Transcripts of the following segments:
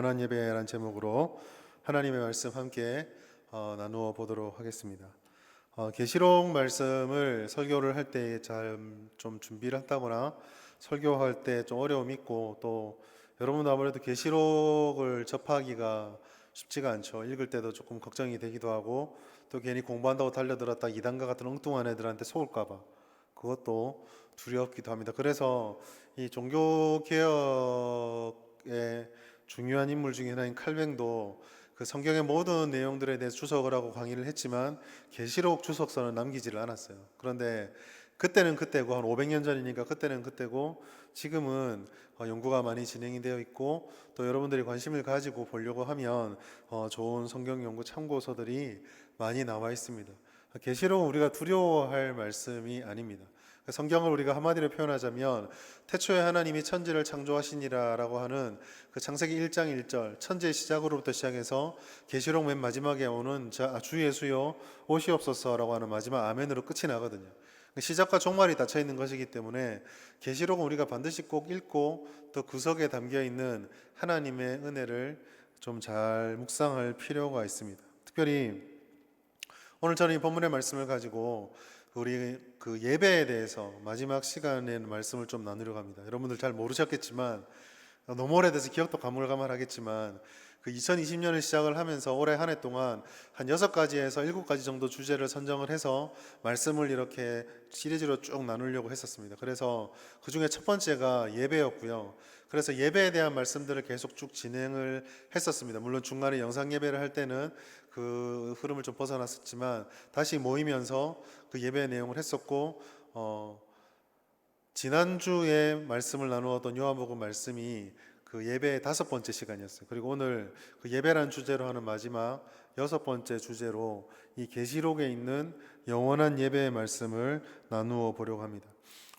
영원한 예배라는 제목으로 하나님의 말씀 함께 나누어 보도록 하겠습니다. 계시록 말씀을 설교를 할 때 잘 좀 준비를 한다거나 설교할 때 좀 어려움이 있고, 또 여러분도 아무래도 계시록을 접하기가 쉽지가 않죠. 읽을 때도 조금 걱정이 되기도 하고, 또 괜히 공부한다고 달려들었다 이단과 같은 엉뚱한 애들한테 속을까봐 그것도 두렵기도 합니다. 그래서 이 종교개혁의 중요한 인물 중에 하나인 칼뱅도 그 성경의 모든 내용들에 대해서 주석을 하고 강의를 했지만 계시록 주석서는 남기지를 않았어요. 그런데 그때는 그때고, 한 500년 전이니까 그때는 그때고, 지금은 연구가 많이 진행이 되어 있고, 또 여러분들이 관심을 가지고 보려고 하면 좋은 성경 연구 참고서들이 많이 나와 있습니다. 계시록은 우리가 두려워할 말씀이 아닙니다. 성경을 우리가 한마디로 표현하자면 태초에 하나님이 천지를 창조하시니라라고 하는 그 창세기 1장 1절 천지의 시작으로부터 시작해서 계시록 맨 마지막에 오는 주 예수여 오시옵소서라고 하는 마지막 아멘으로 끝이 나거든요. 시작과 종말이 닫혀 있는 것이기 때문에 계시록은 우리가 반드시 꼭 읽고 또 구석에 담겨 있는 하나님의 은혜를 좀 잘 묵상할 필요가 있습니다. 특별히 오늘 저는 이 본문의 말씀을 가지고 우리 그 예배에 대해서 마지막 시간에는 말씀을 좀 나누려고 합니다. 여러분들 잘 모르셨겠지만, 너무 오래돼서 기억도 가물가물하겠지만, 그 2020년을 시작을 하면서 올해 한 해 동안 한 6가지에서 7가지 정도 주제를 선정을 해서 말씀을 이렇게 시리즈로 쭉 나누려고 했었습니다. 그래서 그 중에 첫 번째가 예배였고요. 그래서 예배에 대한 말씀들을 계속 쭉 진행을 했었습니다. 물론 중간에 영상 예배를 할 때는 그 흐름을 좀 벗어났었지만 다시 모이면서 그 예배 내용을 했었고, 지난주에 말씀을 나누었던 요한복음 말씀이 그 예배의 5번째 시간이었어요. 그리고 오늘 그 예배란 주제로 하는 마지막 6번째 주제로 이 계시록에 있는 영원한 예배의 말씀을 나누어 보려고 합니다.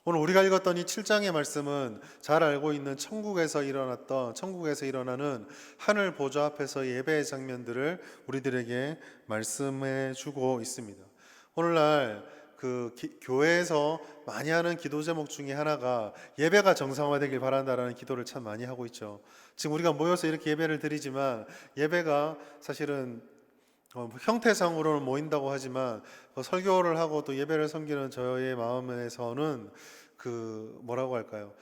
오늘 우리가 읽었던 이 7장의 말씀은 잘 알고 있는 천국에서 일어나는 하늘 보좌 앞에서 예배의 장면들을 우리들에게 말씀해 주고 있습니다. 오늘날 그 교회에서 많이 하는 기도 제목 중에 하나가 예배가 정상화되길 바란다라는 기도를 참 많이 하고 있죠. 지금 우리가 모여서 이렇게 예배를 드리지만 예배가 사실은 형태상으로는 모인다고 하지만 설교를 하고 또 예배를 섬기는 저의 마음에서는 그 뭐라고 할까요?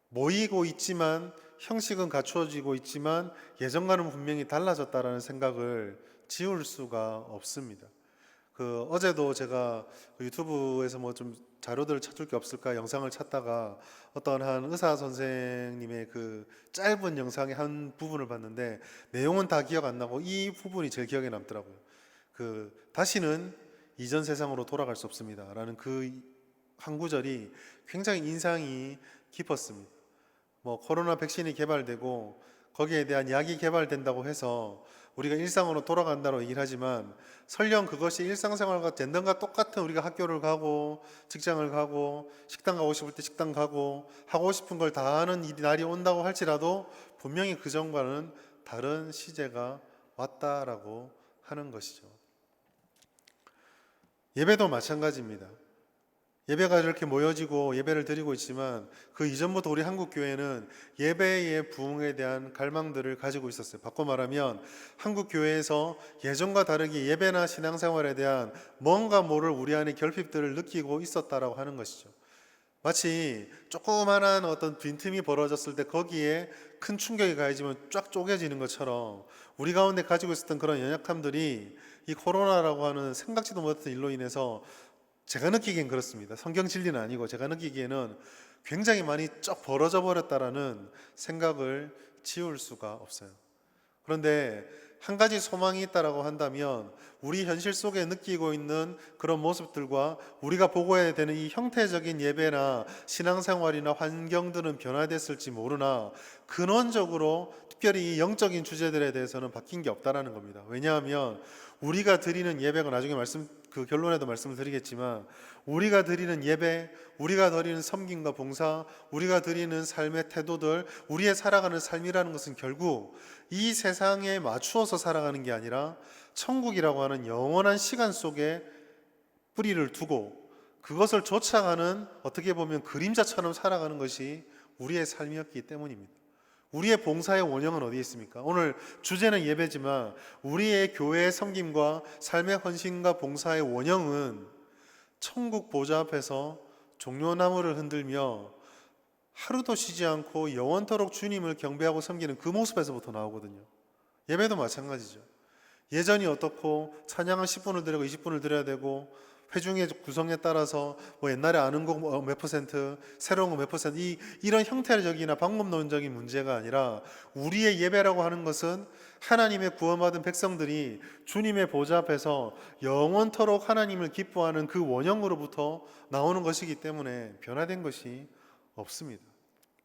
모이고 있지만 형식은 갖추어지고 있지만 예전과는 분명히 달라졌다라는 생각을 지울 수가 없습니다. 그 어제도 제가 유튜브에서 뭐 좀 자료들을 찾을 게 없을까 영상을 찾다가 어떤 한 의사 선생님의 그 짧은 영상의 한 부분을 봤는데 내용은 다 기억 안 나고 이 부분이 제일 기억에 남더라고요. 그 다시는 이전 세상으로 돌아갈 수 없습니다라는 그 한 구절이 굉장히 인상이 깊었습니다. 뭐 코로나 백신이 개발되고 거기에 대한 약이 개발된다고 해서 우리가 일상으로 돌아간다고 얘기를 하지만 설령 그것이 일상생활과 전전과 똑같은 우리가 학교를 가고 직장을 가고 식당 가고 싶을 때 식당 가고 하고 싶은 걸 다 하는 이 날이 온다고 할지라도 분명히 그 전과는 다른 시제가 왔다라고 하는 것이죠. 예배도 마찬가지입니다. 예배가 이렇게 모여지고 예배를 드리고 있지만 그 이전부터 우리 한국 교회는 예배의 부흥에 대한 갈망들을 가지고 있었어요. 바꿔 말하면 한국 교회에서 예전과 다르게 예배나 신앙생활에 대한 뭔가 모를 우리 안의 결핍들을 느끼고 있었다라고 하는 것이죠. 마치 조그만한 어떤 빈틈이 벌어졌을 때 거기에 큰 충격이 가해지면 쫙 쪼개지는 것처럼 우리 가운데 가지고 있었던 그런 연약함들이 이 코로나라고 하는 생각지도 못했던 일로 인해서 제가 느끼기엔 그렇습니다. 성경 진리는 아니고 제가 느끼기에는 굉장히 많이 쩍 벌어져 버렸다라는 생각을 지울 수가 없어요. 그런데 한 가지 소망이 있다라고 한다면 우리 현실 속에 느끼고 있는 그런 모습들과 우리가 보고해야 되는 이 형태적인 예배나 신앙생활이나 환경들은 변화됐을지 모르나 근원적으로 특별히 이 영적인 주제들에 대해서는 바뀐 게 없다라는 겁니다. 왜냐하면 우리가 드리는 예배가 나중에 그 결론에도 말씀을 드리겠지만 우리가 드리는 예배, 우리가 드리는 섬김과 봉사, 우리가 드리는 삶의 태도들, 우리의 살아가는 삶이라는 것은 결국 이 세상에 맞추어서 살아가는 게 아니라 천국이라고 하는 영원한 시간 속에 뿌리를 두고 그것을 쫓아가는 어떻게 보면 그림자처럼 살아가는 것이 우리의 삶이었기 때문입니다. 우리의 봉사의 원형은 어디에 있습니까? 오늘 주제는 예배지만 우리의 교회의 섬김과 삶의 헌신과 봉사의 원형은 천국 보좌 앞에서 종려나무를 흔들며 하루도 쉬지 않고 영원토록 주님을 경배하고 섬기는 그 모습에서부터 나오거든요. 예배도 마찬가지죠. 예전이 어떻고 찬양은 10분을 드리고 20분을 드려야 되고 회중의 구성에 따라서 뭐 옛날에 아는 곡 몇 퍼센트, 새로운 거 몇 퍼센트, 이런 형태적이나 방법론적인 문제가 아니라 우리의 예배라고 하는 것은 하나님의 구원받은 백성들이 주님의 보좌 앞에서 영원토록 하나님을 기뻐하는 그 원형으로부터 나오는 것이기 때문에 변화된 것이 없습니다.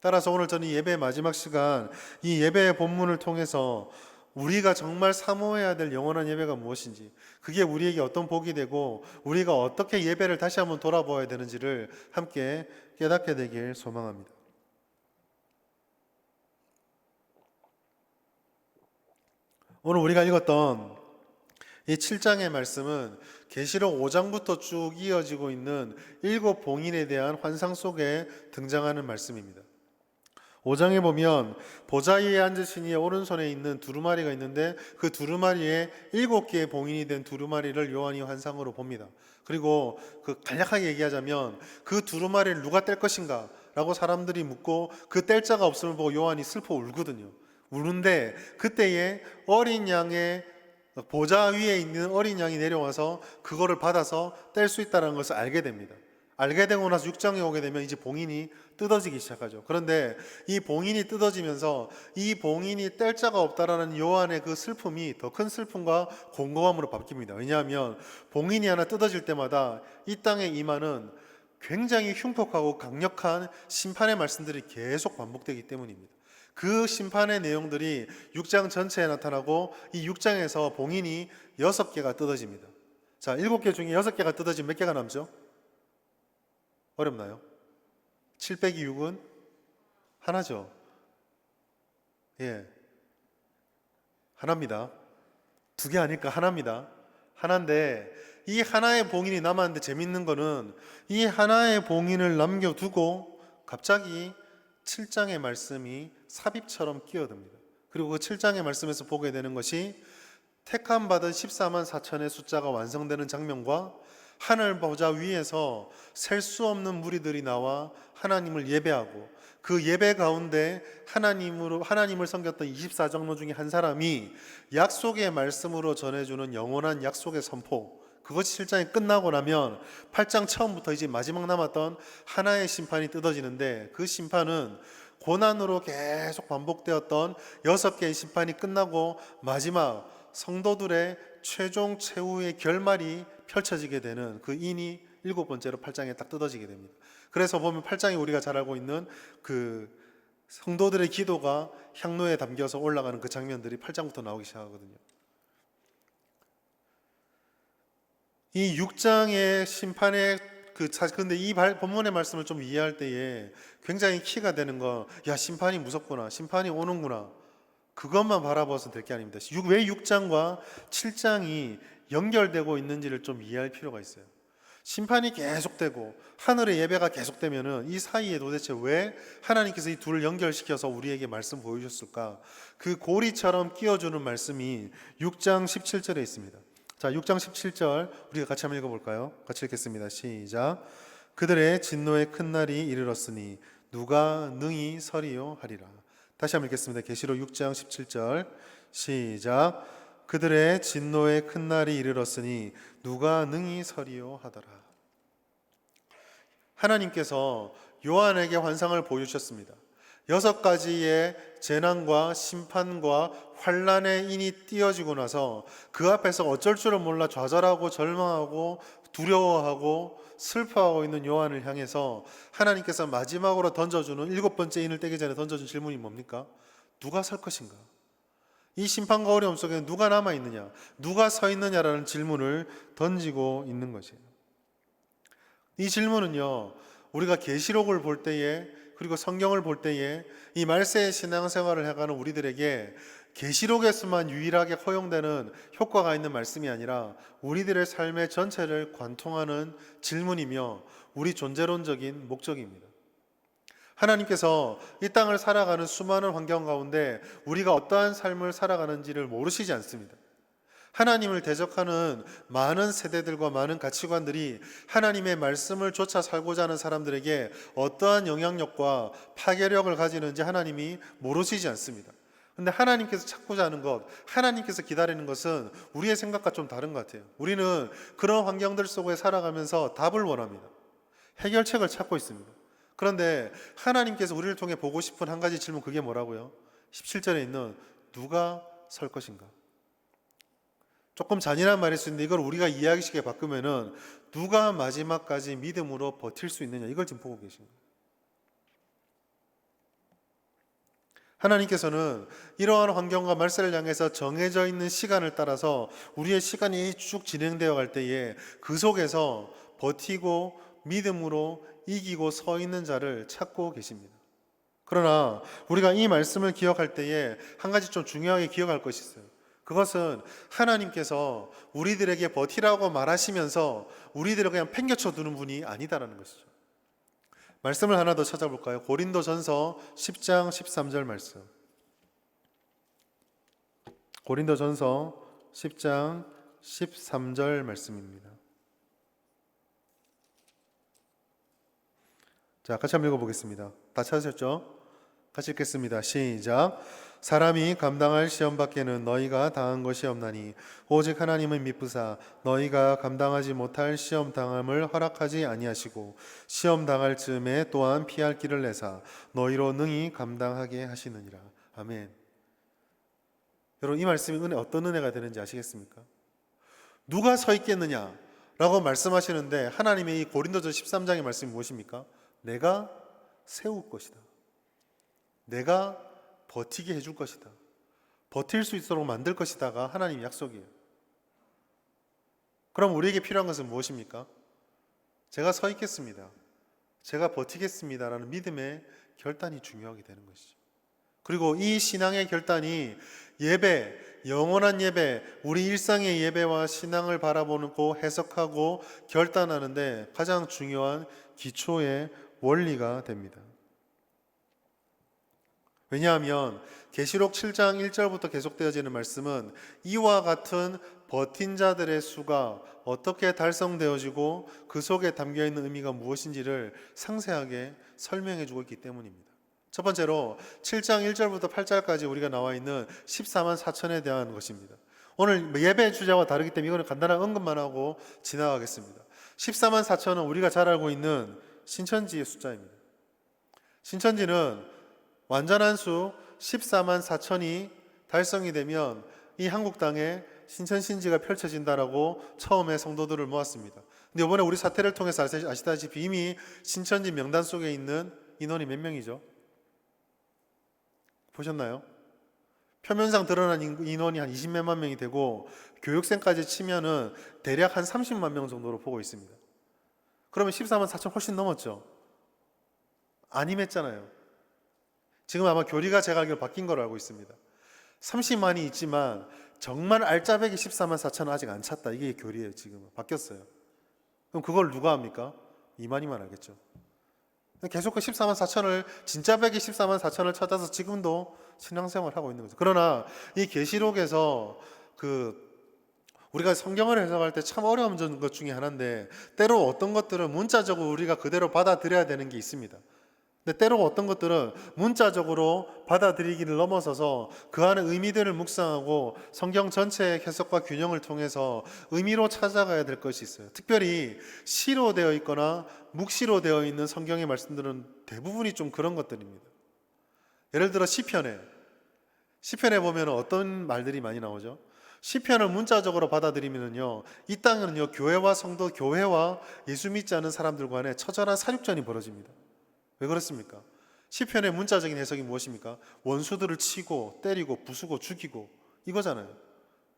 따라서 오늘 저는 예배의 마지막 시간, 이 예배의 본문을 통해서 우리가 정말 사모해야 될 영원한 예배가 무엇인지, 그게 우리에게 어떤 복이 되고 우리가 어떻게 예배를 다시 한번 돌아보아야 되는지를 함께 깨닫게 되길 소망합니다. 오늘 우리가 읽었던 이 7장의 말씀은 계시록 5장부터 쭉 이어지고 있는 7봉인에 대한 환상 속에 등장하는 말씀입니다. 5장에 보면 보좌 위에 앉으신 이의 오른손에 있는 두루마리가 있는데 그 두루마리에 7개의 봉인이 된 두루마리를 요한이 환상으로 봅니다. 그리고 그 간략하게 얘기하자면 그 두루마리를 누가 뗄 것인가 라고 사람들이 묻고 그 뗄 자가 없음을 보고 요한이 슬퍼 울거든요. 우는데 그때에 어린 양의 보좌 위에 있는 어린 양이 내려와서 그거를 받아서 뗄 수 있다는 것을 알게 됩니다. 알게 되고 나서 6장에 오게 되면 이제 봉인이 뜯어지기 시작하죠. 그런데 이 봉인이 뜯어지면서 이 봉인이 뗄 자가 없다라는 요한의 그 슬픔이 더 큰 슬픔과 공고함으로 바뀝니다. 왜냐하면 봉인이 하나 뜯어질 때마다 이 땅에 임하는 굉장히 흉폭하고 강력한 심판의 말씀들이 계속 반복되기 때문입니다. 그 심판의 내용들이 6장 전체에 나타나고 이 6장에서 봉인이 6개가 뜯어집니다. 자, 7개 중에 6개가 뜯어지면 몇 개가 남죠? 어렵나요? 7 빼기 6은 하나죠. 예, 하나입니다. 2개 아닐까? 하나입니다. 하나인데 이 하나의 봉인이 남았는데 재밌는 거는 이 하나의 봉인을 남겨두고 갑자기 7장의 말씀이 삽입처럼 끼어듭니다. 그리고 그 7장의 말씀에서 보게 되는 것이 택함 받은 14만 4천의 숫자가 완성되는 장면과 하늘 보좌 위에서 셀 수 없는 무리들이 나와 하나님을 예배하고 그 예배 가운데 하나님을 섬겼던 24장로 중에 한 사람이 약속의 말씀으로 전해주는 영원한 약속의 선포, 그것이 7장이 끝나고 나면 8장 처음부터 이제 마지막 남았던 하나의 심판이 뜯어지는데 그 심판은 고난으로 계속 반복되었던 6개의 심판이 끝나고 마지막 성도들의 최종 최후의 결말이 펼쳐지게 되는 그 인이 7번째로 8장에 딱 뜯어지게 됩니다. 그래서 보면 8장에 우리가 잘 알고 있는 그 성도들의 기도가 향로에 담겨서 올라가는 그 장면들이 8장부터 나오기 시작하거든요. 이 6장의 심판의 근데 이 본문의 말씀을 좀 이해할 때에 굉장히 키가 되는 거, 야, 심판이 무섭구나, 심판이 오는구나, 그것만 바라봐서 될 게 아닙니다. 왜 6장과 7장이 연결되고 있는지를 좀 이해할 필요가 있어요. 심판이 계속되고 하늘의 예배가 계속되면은 이 사이에 도대체 왜 하나님께서 이 둘을 연결시켜서 우리에게 말씀 보여주셨을까? 그 고리처럼 끼워주는 말씀이 6장 17절에 있습니다. 자, 6장 17절 우리가 같이 한번 읽어볼까요? 같이 읽겠습니다. 시작. 그들의 진노의 큰 날이 이르렀으니 누가 능히 서리요 하리라. 다시 한번 읽겠습니다. 계시록 6장 17절 시작. 그들의 진노의 큰 날이 이르렀으니 누가 능히 서리요 하더라. 하나님께서 요한에게 환상을 보여주셨습니다. 6가지의 재난과 심판과 환란의 인이 띄어지고 나서 그 앞에서 어쩔 줄을 몰라 좌절하고 절망하고 두려워하고 슬퍼하고 있는 요한을 향해서 하나님께서 마지막으로 던져주는 7번째 인을 떼기 전에 던져준 질문이 뭡니까? 누가 설 것인가? 이 심판과 어려움 속에 누가 남아있느냐, 누가 서 있느냐라는 질문을 던지고 있는 것이에요. 이 질문은요, 우리가 계시록을 볼 때에 그리고 성경을 볼 때에 이 말세의 신앙생활을 해가는 우리들에게 계시록에서만 유일하게 허용되는 효과가 있는 말씀이 아니라 우리들의 삶의 전체를 관통하는 질문이며 우리 존재론적인 목적입니다. 하나님께서 이 땅을 살아가는 수많은 환경 가운데 우리가 어떠한 삶을 살아가는지를 모르시지 않습니다. 하나님을 대적하는 많은 세대들과 많은 가치관들이 하나님의 말씀을 쫓아 살고자 하는 사람들에게 어떠한 영향력과 파괴력을 가지는지 하나님이 모르시지 않습니다. 근데 하나님께서 찾고자 하는 것, 하나님께서 기다리는 것은 우리의 생각과 좀 다른 것 같아요. 우리는 그런 환경들 속에 살아가면서 답을 원합니다. 해결책을 찾고 있습니다. 그런데 하나님께서 우리를 통해 보고 싶은 한 가지 질문, 그게 뭐라고요? 17절에 있는 누가 설 것인가? 조금 잔인한 말일 수 있는데 이걸 우리가 이해하기 쉽게 바꾸면은 누가 마지막까지 믿음으로 버틸 수 있느냐, 이걸 지금 보고 계신 거예요. 하나님께서는 이러한 환경과 말세를 향해서 정해져 있는 시간을 따라서 우리의 시간이 쭉 진행되어 갈 때에 그 속에서 버티고 믿음으로 이기고 서 있는 자를 찾고 계십니다. 그러나 우리가 이 말씀을 기억할 때에 한 가지 좀 중요하게 기억할 것이 있어요. 그것은 하나님께서 우리들에게 버티라고 말하시면서 우리들을 그냥 팽개쳐 두는 분이 아니다라는 것이죠. 말씀을 하나 더 찾아볼까요? 고린도전서 10장 13절 말씀. 고린도전서 10장 13절 말씀입니다. 자, 같이 한번 읽어보겠습니다. 다 찾으셨죠? 같이 읽겠습니다. 시작. 사람이 감당할 시험 밖에는 너희가 당한 것이 없나니 오직 하나님은 미쁘사 너희가 감당하지 못할 시험 당함을 허락하지 아니하시고 시험 당할 즈음에 또한 피할 길을 내사 너희로 능히 감당하게 하시느니라. 아멘. 여러분, 이 말씀이 어떤 은혜가 되는지 아시겠습니까? 누가 서 있겠느냐 라고 말씀하시는데 하나님의 이 고린도전 13장의 말씀이 무엇입니까? 내가 세울 것이다. 내가 버티게 해줄 것이다. 버틸 수 있도록 만들 것이다가 하나님의 약속이에요. 그럼 우리에게 필요한 것은 무엇입니까? 제가 서 있겠습니다. 제가 버티겠습니다. 라는 믿음의 결단이 중요하게 되는 것이죠. 그리고 이 신앙의 결단이 예배, 영원한 예배, 우리 일상의 예배와 신앙을 바라보고 해석하고 결단하는데 가장 중요한 기초의 원리가 됩니다. 왜냐하면 계시록 7장 1절부터 계속되어지는 말씀은 이와 같은 버틴 자들의 수가 어떻게 달성되어지고 그 속에 담겨있는 의미가 무엇인지를 상세하게 설명해 주고 있기 때문입니다. 첫 번째로 7장 1절부터 8절까지 우리가 나와 있는 14만 4천에 대한 것입니다. 오늘 예배 주제와 다르기 때문에 이거는 간단한 언급만 하고 지나가겠습니다. 14만 4천은 우리가 잘 알고 있는 신천지의 숫자입니다. 신천지는 완전한 수 14만 4천이 달성이 되면 이 한국 땅에 신천신지가 펼쳐진다라고 처음에 성도들을 모았습니다. 근데 이번에 우리 사태를 통해서 아시다시피 이미 신천지 명단 속에 있는 인원이 몇 명이죠? 보셨나요? 표면상 드러난 인원이 한 20몇만 명이 되고 교육생까지 치면은 대략 한 30만 명 정도로 보고 있습니다. 그러면 14만 4천 훨씬 넘었죠? 안 임했잖아요. 지금 아마 교리가 제가 알기로 바뀐 걸로 알고 있습니다. 30만이 있지만 정말 알짜배기 14만 4천은 아직 안 찼다. 이게 교리예요. 지금 바뀌었어요. 그럼 그걸 누가 합니까? 이만희만 알겠죠. 계속 그 14만 4천을 진짜배기 14만 4천을 찾아서 지금도 신앙생활을 하고 있는 거죠. 그러나 이 계시록에서 우리가 성경을 해석할 때 참 어려운 것 중에 하나인데 때로 어떤 것들은 문자적으로 우리가 그대로 받아들여야 되는 게 있습니다. 근데 때로 어떤 것들은 문자적으로 받아들이기를 넘어서서 그 안에 의미들을 묵상하고 성경 전체의 해석과 균형을 통해서 의미로 찾아가야 될 것이 있어요. 특별히 시로 되어 있거나 묵시로 되어 있는 성경의 말씀들은 대부분이 좀 그런 것들입니다. 예를 들어 시편에 보면 어떤 말들이 많이 나오죠? 시편을 문자적으로 받아들이면요, 이 땅은요 교회와 성도, 교회와 예수 믿지 않는 사람들 간에 처절한 사륙전이 벌어집니다. 왜 그렇습니까? 시편의 문자적인 해석이 무엇입니까? 원수들을 치고 때리고 부수고 죽이고 이거잖아요.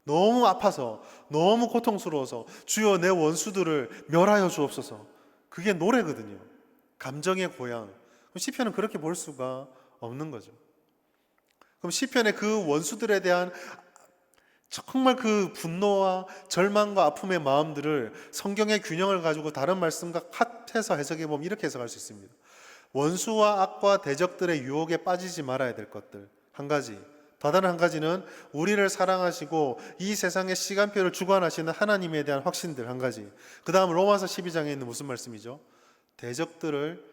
너무 아파서 너무 고통스러워서 주여 내 원수들을 멸하여 주옵소서. 그게 노래거든요. 감정의 고향. 그럼 시편은 그렇게 볼 수가 없는 거죠. 그럼 시편의 그 원수들에 대한 정말 그 분노와 절망과 아픔의 마음들을 성경의 균형을 가지고 다른 말씀과 합해서 해석해 보면 이렇게 해석할 수 있습니다. 원수와 악과 대적들의 유혹에 빠지지 말아야 될 것들 한 가지, 더 다른 한 가지는 우리를 사랑하시고 이 세상의 시간표를 주관하시는 하나님에 대한 확신들 한 가지. 그 다음 로마서 12장에 있는 무슨 말씀이죠? 대적을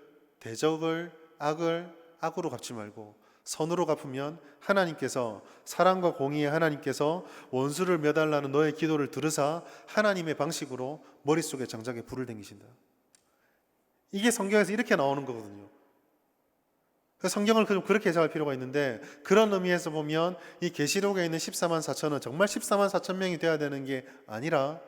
악을 악으로 갚지 말고 선으로 갚으면 하나님께서, 사랑과 공의의 하나님께서 원수를 멸하라는 너의 기도를 들으사 하나님의 방식으로 머릿속에 장작에 불을 댕기신다. 이게 성경에서 이렇게 나오는 거거든요. 성경을 그렇게 해석할 필요가 있는데, 그런 의미에서 보면 이 계시록에 있는 14만 4천은 정말 14만 4천 명이 되어야 되는 게 아니라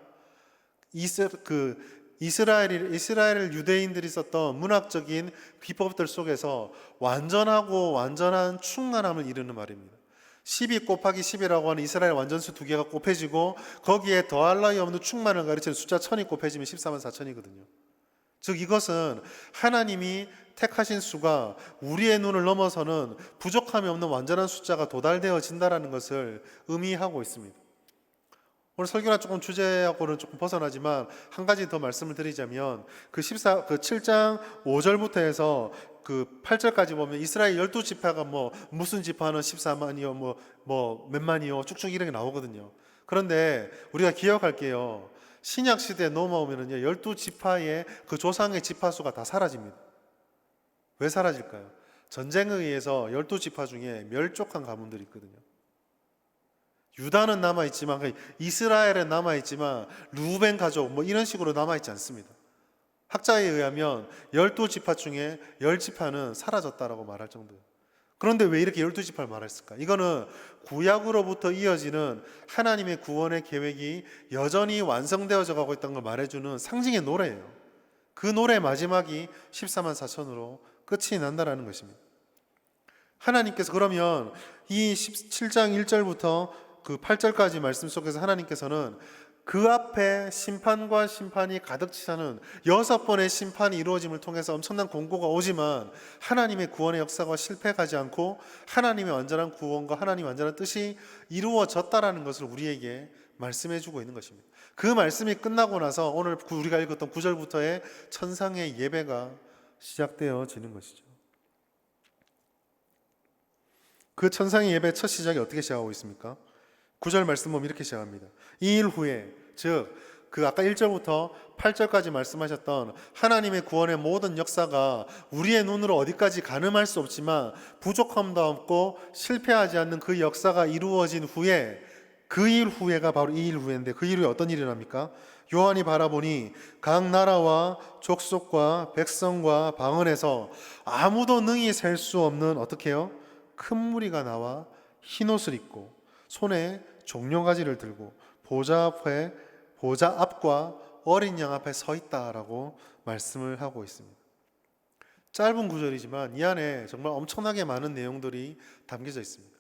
이스라엘 유대인들이 썼던 문학적인 비법들 속에서 완전하고 완전한 충만함을 이루는 말입니다. 12 곱하기 10이라고 하는 이스라엘 완전수 두 개가 곱해지고 거기에 더할 나위 없는 충만을 가르치는 숫자 1000이 곱해지면 14만 4천이거든요. 즉 이것은 하나님이 택하신 수가 우리의 눈을 넘어서는 부족함이 없는 완전한 숫자가 도달되어진다는 것을 의미하고 있습니다. 오늘 설교는 조금 주제하고는 조금 벗어나지만 한 가지 더 말씀을 드리자면 그 7장 5절부터 해서 그 8절까지 보면 이스라엘 12지파가 무슨 지파는 14만이요 뭐 몇만이요 쭉쭉 이렇게 나오거든요. 그런데 우리가 기억할게요. 신약 시대에 넘어오면은요 12지파의 그 조상의 지파수가 다 사라집니다. 왜 사라질까요? 전쟁에 의해서 12지파 중에 멸족한 가문들이 있거든요. 유다는 남아있지만, 이스라엘은 남아있지만 루벤 가족 이런 식으로 남아있지 않습니다. 학자에 의하면 12지파 중에 10지파는 사라졌다라고 말할 정도예요. 그런데 왜 이렇게 12지파를 말했을까? 이거는 구약으로부터 이어지는 하나님의 구원의 계획이 여전히 완성되어져 가고 있다는 걸 말해주는 상징의 노래예요. 그 노래 마지막이 14만 4천으로 끝이 난다라는 것입니다. 하나님께서 그러면 이 17장 1절부터 그 8절까지 말씀 속에서 하나님께서는 그 앞에 심판과 심판이 가득 차는 6번의 심판이 이루어짐을 통해서 엄청난 공고가 오지만 하나님의 구원의 역사가 실패하지 않고 하나님의 완전한 구원과 하나님의 완전한 뜻이 이루어졌다라는 것을 우리에게 말씀해 주고 있는 것입니다. 그 말씀이 끝나고 나서 오늘 우리가 읽었던 9절부터의 천상의 예배가 시작되어지는 것이죠. 그 천상의 예배 첫 시작이 어떻게 시작하고 있습니까? 9절 말씀 보면 이렇게 시작합니다. 이 일 후에, 즉 그 아까 1절부터 8절까지 말씀하셨던 하나님의 구원의 모든 역사가 우리의 눈으로 어디까지 가늠할 수 없지만 부족함도 없고 실패하지 않는 그 역사가 이루어진 후에, 그 일 후에가 바로 이 일 후에인데, 그 일 후에 어떤 일이 일어납니까? 요한이 바라보니 각 나라와 족속과 백성과 방언에서 아무도 능히 셀 수 없는, 어떻게 해요? 큰 무리가 나와 흰옷을 입고 손에 종려가지를 들고 보좌 앞과 어린 양 앞에 서 있다라고 말씀을 하고 있습니다. 짧은 구절이지만 이 안에 정말 엄청나게 많은 내용들이 담겨져 있습니다.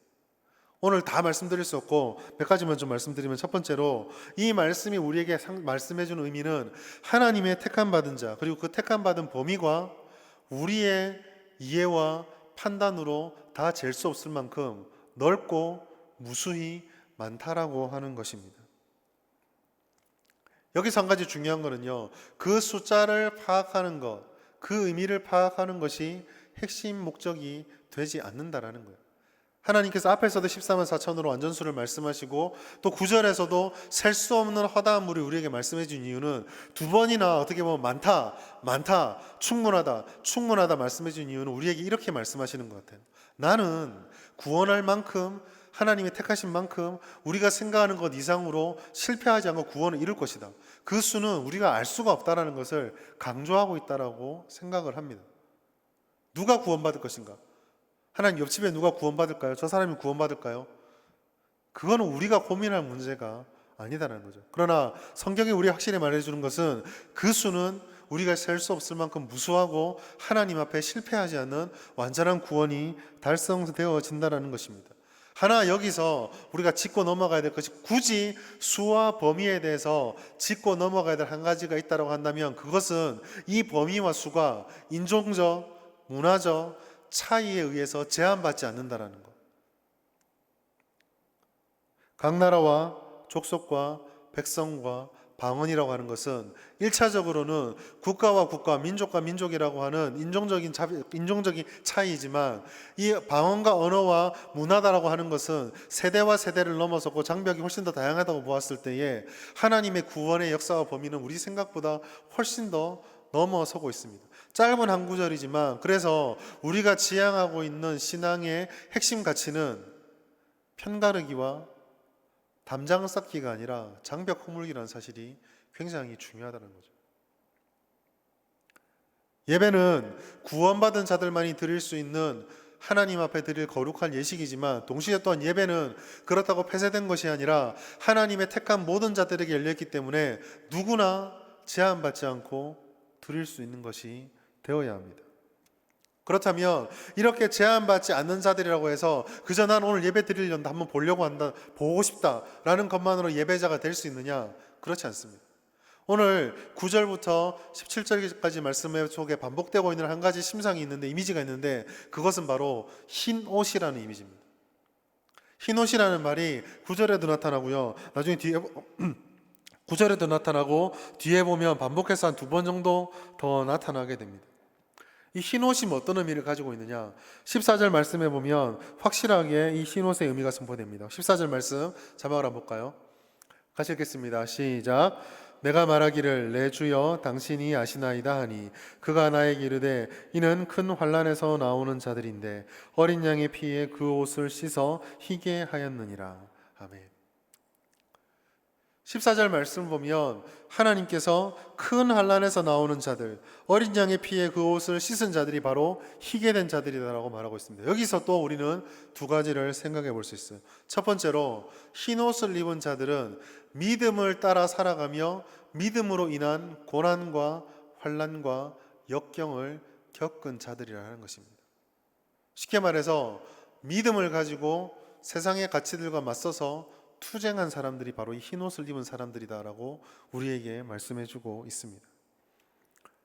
오늘 다 말씀드릴 수 없고 몇 가지만 좀 말씀드리면, 첫 번째로 이 말씀이 우리에게 말씀해 주는 의미는 하나님의 택함 받은 자, 그리고 그 택함 받은 범위가 우리의 이해와 판단으로 다 잴 수 없을 만큼 넓고 무수히 많다라고 하는 것입니다. 여기서 한 가지 중요한 거는요, 그 숫자를 파악하는 것, 그 의미를 파악하는 것이 핵심 목적이 되지 않는다라는 거예요. 하나님께서 앞에서도 14만 4천으로 완전수를 말씀하시고 또 9절에서도 셀 수 없는 허다한 물이 우리에게 말씀해 준 이유는, 두 번이나 어떻게 보면 많다, 충분하다 말씀해 준 이유는 우리에게 이렇게 말씀하시는 것 같아요. 나는 구원할 만큼, 하나님의 택하신 만큼 우리가 생각하는 것 이상으로 실패하지 않고 구원을 이룰 것이다. 그 수는 우리가 알 수가 없다라는 것을 강조하고 있다라고 생각을 합니다. 누가 구원받을 것인가? 하나님, 옆집에 누가 구원받을까요? 저 사람이 구원받을까요? 그거는 우리가 고민할 문제가 아니다라는 거죠. 그러나 성경이 우리에게 확실히 말해주는 것은 그 수는 우리가 셀 수 없을 만큼 무수하고 하나님 앞에 실패하지 않는 완전한 구원이 달성되어진다는 것입니다. 하나 여기서 우리가 짚고 넘어가야 될 것이, 굳이 수와 범위에 대해서 짚고 넘어가야 될 한 가지가 있다고 한다면 그것은 이 범위와 수가 인종적, 문화적 차이에 의해서 제한받지 않는다라는 것. 각 나라와 족속과 백성과 방언이라고 하는 것은 1차적으로는 국가와 국가, 민족과 민족이라고 하는 인종적인 차이이지만 이 방언과 언어와 문화다라고 하는 것은 세대와 세대를 넘어섰고 장벽이 훨씬 더 다양하다고 보았을 때에 하나님의 구원의 역사와 범위는 우리 생각보다 훨씬 더 넘어서고 있습니다. 짧은 한 구절이지만 그래서 우리가 지향하고 있는 신앙의 핵심 가치는 편가르기와 담장 쌓기가 아니라 장벽 허물기라는 사실이 굉장히 중요하다는 거죠. 예배는 구원받은 자들만이 드릴 수 있는 하나님 앞에 드릴 거룩한 예식이지만 동시에 또한 예배는 그렇다고 폐쇄된 것이 아니라 하나님의 택한 모든 자들에게 열렸기 때문에 누구나 제한받지 않고 드릴 수 있는 것이 되어야 합니다. 그렇다면 이렇게 제한받지 않는 자들이라고 해서 그저 난 오늘 예배 드리려는데 한번 보려고 한다, 보고 싶다라는 것만으로 예배자가 될 수 있느냐? 그렇지 않습니다. 오늘 9절부터 17절까지 말씀 속에 반복되고 있는 한 가지 심상이 있는데, 이미지가 있는데, 그것은 바로 흰 옷이라는 이미지입니다. 흰 옷이라는 말이 9절에도 나타나고요, 나중에 뒤에 9절에도 나타나고 뒤에 보면 반복해서 한 2번 정도 더 나타나게 됩니다. 이 흰옷이 어떤 의미를 가지고 있느냐? 14절 말씀에 보면 확실하게 이 흰옷의 의미가 선포됩니다. 14절 말씀 자막을 한번 볼까요? 같이 읽겠습니다. 시작. 내가 말하기를 내 주여 당신이 아시나이다 하니 그가 나에게 이르되 이는 큰 환난에서 나오는 자들인데 어린 양의 피에 그 옷을 씻어 희게 하였느니라. 아멘. 14절 말씀 보면 하나님께서 큰 환난에서 나오는 자들, 어린 양의 피에 그 옷을 씻은 자들이 바로 희게 된 자들이라고 말하고 있습니다. 여기서 또 우리는 2가지를 생각해 볼 수 있어요. 첫 번째로 흰 옷을 입은 자들은 믿음을 따라 살아가며 믿음으로 인한 고난과 환난과 역경을 겪은 자들이라는 것입니다. 쉽게 말해서 믿음을 가지고 세상의 가치들과 맞서서 투쟁한 사람들이 바로 이 흰옷을 입은 사람들이다라고 우리에게 말씀해주고 있습니다.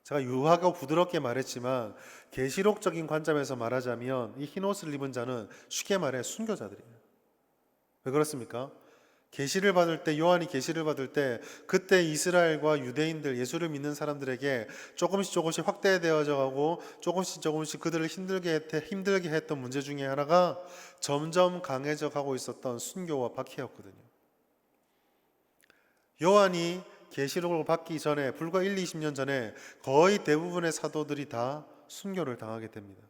제가 유하고 부드럽게 말했지만 계시록적인 관점에서 말하자면 이 흰옷을 입은 자는 쉽게 말해 순교자들이에요. 왜 그렇습니까? 계시를 받을 때, 요한이 계시를 받을 때 그때 이스라엘과 유대인들, 예수를 믿는 사람들에게 조금씩 확대되어져 가고 조금씩 그들을 힘들게 했던 문제 중에 하나가 점점 강해져 가고 있었던 순교와 박해였거든요. 요한이 계시록을 받기 전에 불과 20년 전에 거의 대부분의 사도들이 다 순교를 당하게 됩니다.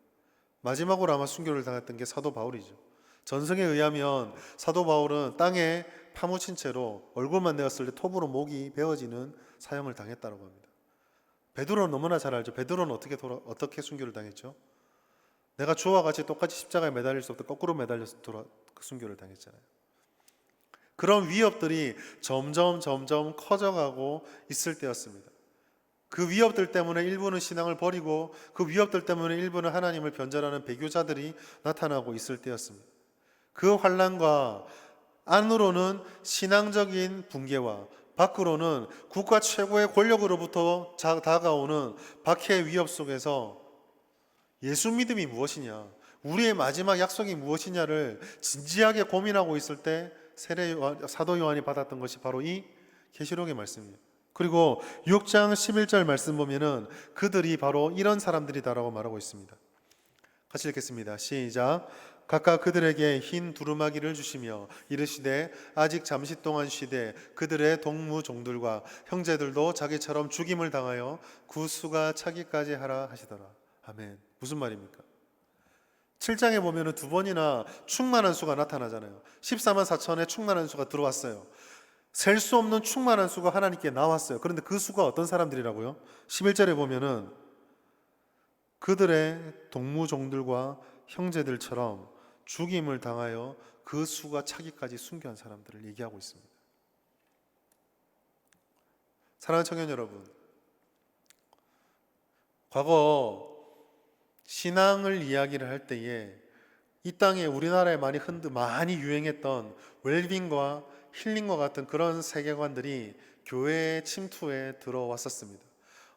마지막으로 아마 순교를 당했던 게 사도 바울이죠. 전승에 의하면 사도 바울은 땅에 파묻힌 채로 얼굴만 내었을 때 톱으로 목이 베어지는 사형을 당했다고 합니다. 베드로는 너무나 잘 알죠. 베드로는 어떻게 순교를 당했죠? 내가 주와 같이 똑같이 십자가에 매달릴 수 없다 거꾸로 매달려서 순교를 당했잖아요. 그런 위협들이 점점 커져가고 있을 때였습니다. 그 위협들 때문에 일부는 신앙을 버리고 그 위협들 때문에 일부는 하나님을 변절하는 배교자들이 나타나고 있을 때였습니다. 그 환난과 안으로는 신앙적인 붕괴와 밖으로는 국가 최고의 권력으로부터 다가오는 박해의 위협 속에서 예수 믿음이 무엇이냐, 우리의 마지막 약속이 무엇이냐를 진지하게 고민하고 있을 때 사도 요한이 받았던 것이 바로 이 계시록의 말씀이에요. 그리고 6장 11절 말씀 보면은 그들이 바로 이런 사람들이다라고 말하고 있습니다. 같이 읽겠습니다. 시작. 각각 그들에게 흰 두루마기를 주시며 이르시되 아직 잠시 동안 쉬되 그들의 동무 종들과 형제들도 자기처럼 죽임을 당하여 구수가 차기까지 하라 하시더라. 아멘. 무슨 말입니까? 7장에 보면은 2번이나 충만한 수가 나타나잖아요. 14만 4천의 충만한 수가 들어왔어요. 셀 수 없는 충만한 수가 하나님께 나왔어요. 그런데 그 수가 어떤 사람들이라고요? 11절에 보면은 그들의 동무종들과 형제들처럼 죽임을 당하여 그 수가 차기까지 순교한 사람들을 얘기하고 있습니다. 사랑하는 청년 여러분, 과거 신앙을 이야기를 할 때에 이 땅에 우리나라에 많이 유행했던 웰빙과 힐링과 같은 그런 세계관들이 교회의 침투에 들어왔었습니다.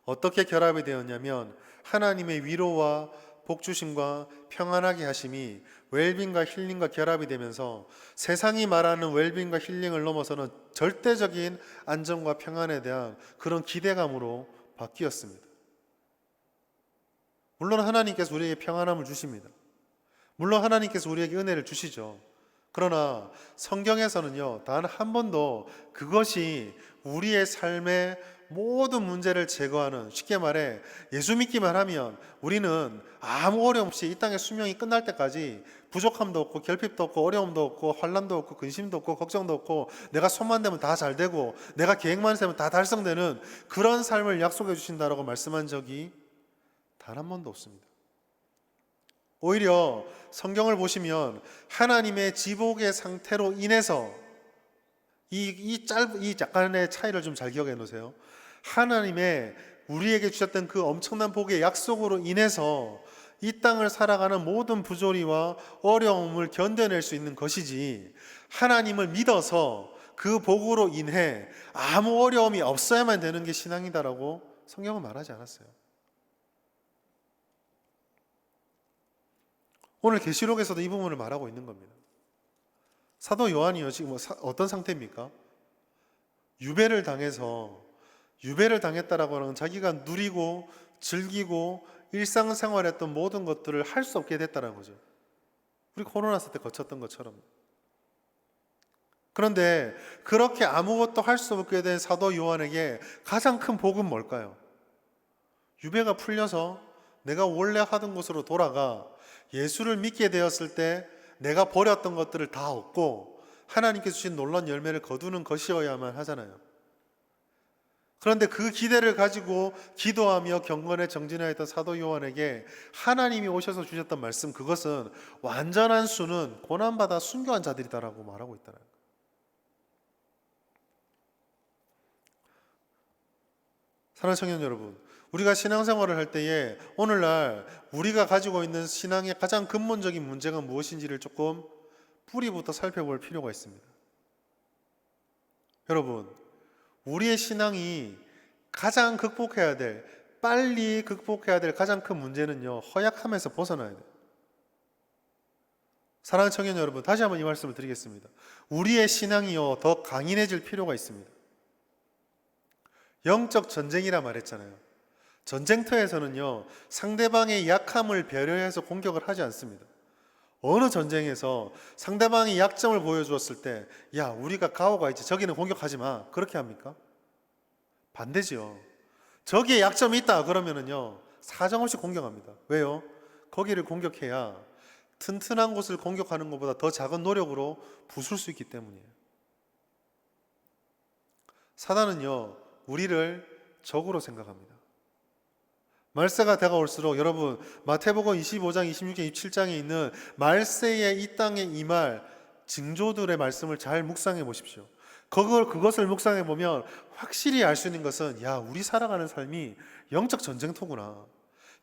어떻게 결합이 되었냐면 하나님의 위로와 복주심과 평안하게 하심이 웰빙과 힐링과 결합이 되면서 세상이 말하는 웰빙과 힐링을 넘어서는 절대적인 안정과 평안에 대한 그런 기대감으로 바뀌었습니다. 물론 하나님께서 우리에게 평안함을 주십니다. 물론 하나님께서 우리에게 은혜를 주시죠. 그러나 성경에서는요, 단 한 번도 그것이 우리의 삶의 모든 문제를 제거하는, 쉽게 말해 예수 믿기만 하면 우리는 아무 어려움 없이 이 땅의 수명이 끝날 때까지 부족함도 없고 결핍도 없고 어려움도 없고 환난도 없고 근심도 없고 걱정도 없고 내가 손만 대면 다 잘 되고 내가 계획만 세면 다 달성되는 그런 삶을 약속해 주신다라고 말씀한 적이 단 한 번도 없습니다. 오히려 성경을 보시면 하나님의 지복의 상태로 인해서 이 약간의 차이를 좀 잘 기억해 놓으세요. 하나님의 우리에게 주셨던 그 엄청난 복의 약속으로 인해서 이 땅을 살아가는 모든 부조리와 어려움을 견뎌낼 수 있는 것이지, 하나님을 믿어서 그 복으로 인해 아무 어려움이 없어야만 되는 게 신앙이다라고 성경은 말하지 않았어요. 오늘 계시록에서도 이 부분을 말하고 있는 겁니다. 사도 요한이요, 지금 어떤 상태입니까? 유배를 당했다라고 하는 자기가 누리고 즐기고 일상생활했던 모든 것들을 할 수 없게 됐다는 거죠. 우리 코로나 사태 거쳤던 것처럼. 그런데 그렇게 아무것도 할 수 없게 된 사도 요한에게 가장 큰 복은 뭘까요? 유배가 풀려서 내가 원래 하던 곳으로 돌아가 예수를 믿게 되었을 때 내가 버렸던 것들을 다 얻고 하나님께서 주신 놀라운 열매를 거두는 것이어야만 하잖아요. 그런데 그 기대를 가지고 기도하며 경건에 정진하였던 사도 요한에게 하나님이 오셔서 주셨던 말씀, 그것은 완전한 수는 고난받아 순교한 자들이다라고 말하고 있다는 거예요. 사랑하는 청년 여러분, 우리가 신앙생활을 할 때에 오늘날 우리가 가지고 있는 신앙의 가장 근본적인 문제가 무엇인지를 조금 뿌리부터 살펴볼 필요가 있습니다. 여러분, 우리의 신앙이 가장 빨리 극복해야 될 가장 큰 문제는요, 허약함에서 벗어나야 돼요. 사랑하는 청년 여러분, 다시 한번 이 말씀을 드리겠습니다. 우리의 신앙이요, 더 강인해질 필요가 있습니다. 영적 전쟁이라 말했잖아요. 전쟁터에서는요, 상대방의 약함을 배려해서 공격을 하지 않습니다. 어느 전쟁에서 상대방이 약점을 보여주었을 때, 야, 우리가 가오가 있지, 저기는 공격하지 마, 그렇게 합니까? 반대지요. 저기에 약점이 있다 그러면은요, 사정없이 공격합니다. 왜요? 거기를 공격해야 튼튼한 곳을 공격하는 것보다 더 작은 노력으로 부술 수 있기 때문이에요. 사단은요, 우리를 적으로 생각합니다. 말세가 다가올수록 여러분, 마태복음 25장, 26장, 27장에 있는 말세의 이 땅에 임할 징조들의 말씀을 잘 묵상해 보십시오. 그것을 묵상해 보면 확실히 알 수 있는 것은, 야, 우리 살아가는 삶이 영적 전쟁터구나.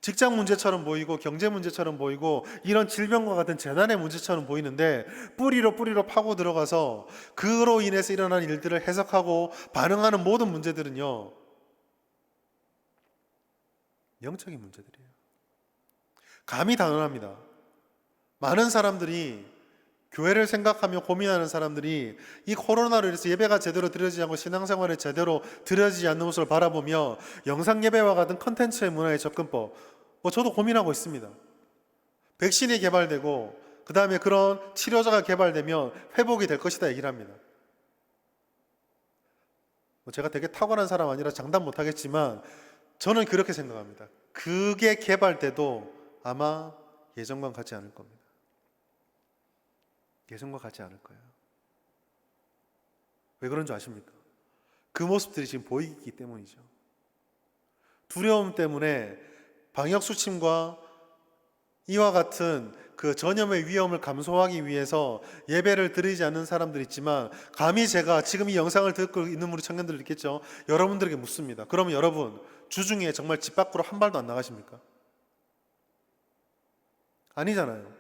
직장 문제처럼 보이고 경제 문제처럼 보이고 이런 질병과 같은 재난의 문제처럼 보이는데, 뿌리로 파고 들어가서 그로 인해서 일어난 일들을 해석하고 반응하는 모든 문제들은요, 영적인 문제들이에요. 감히 단언합니다. 많은 사람들이, 교회를 생각하며 고민하는 사람들이 이 코로나로 인해서 예배가 제대로 드려지지 않고 신앙생활이 제대로 드려지지 않는 모습을 바라보며 영상 예배와 같은 컨텐츠의 문화의 접근법, 저도 고민하고 있습니다. 백신이 개발되고 그 다음에 그런 치료자가 개발되면 회복이 될 것이다 얘기를 합니다. 제가 되게 탁월한 사람 아니라 장담 못하겠지만 저는 그렇게 생각합니다. 그게 개발돼도 아마 예전과 같지 않을 겁니다. 예전과 같지 않을 거예요. 왜 그런 줄 아십니까? 그 모습들이 지금 보이기 때문이죠. 두려움 때문에 방역 수침과 이와 같은 그 전염의 위험을 감소하기 위해서 예배를 드리지 않는 사람들이 있지만, 감히 제가 지금 이 영상을 듣고 있는 우리 청년들 있겠죠? 여러분들에게 묻습니다. 그러면 여러분, 주중에 정말 집 밖으로 한 발도 안 나가십니까? 아니잖아요.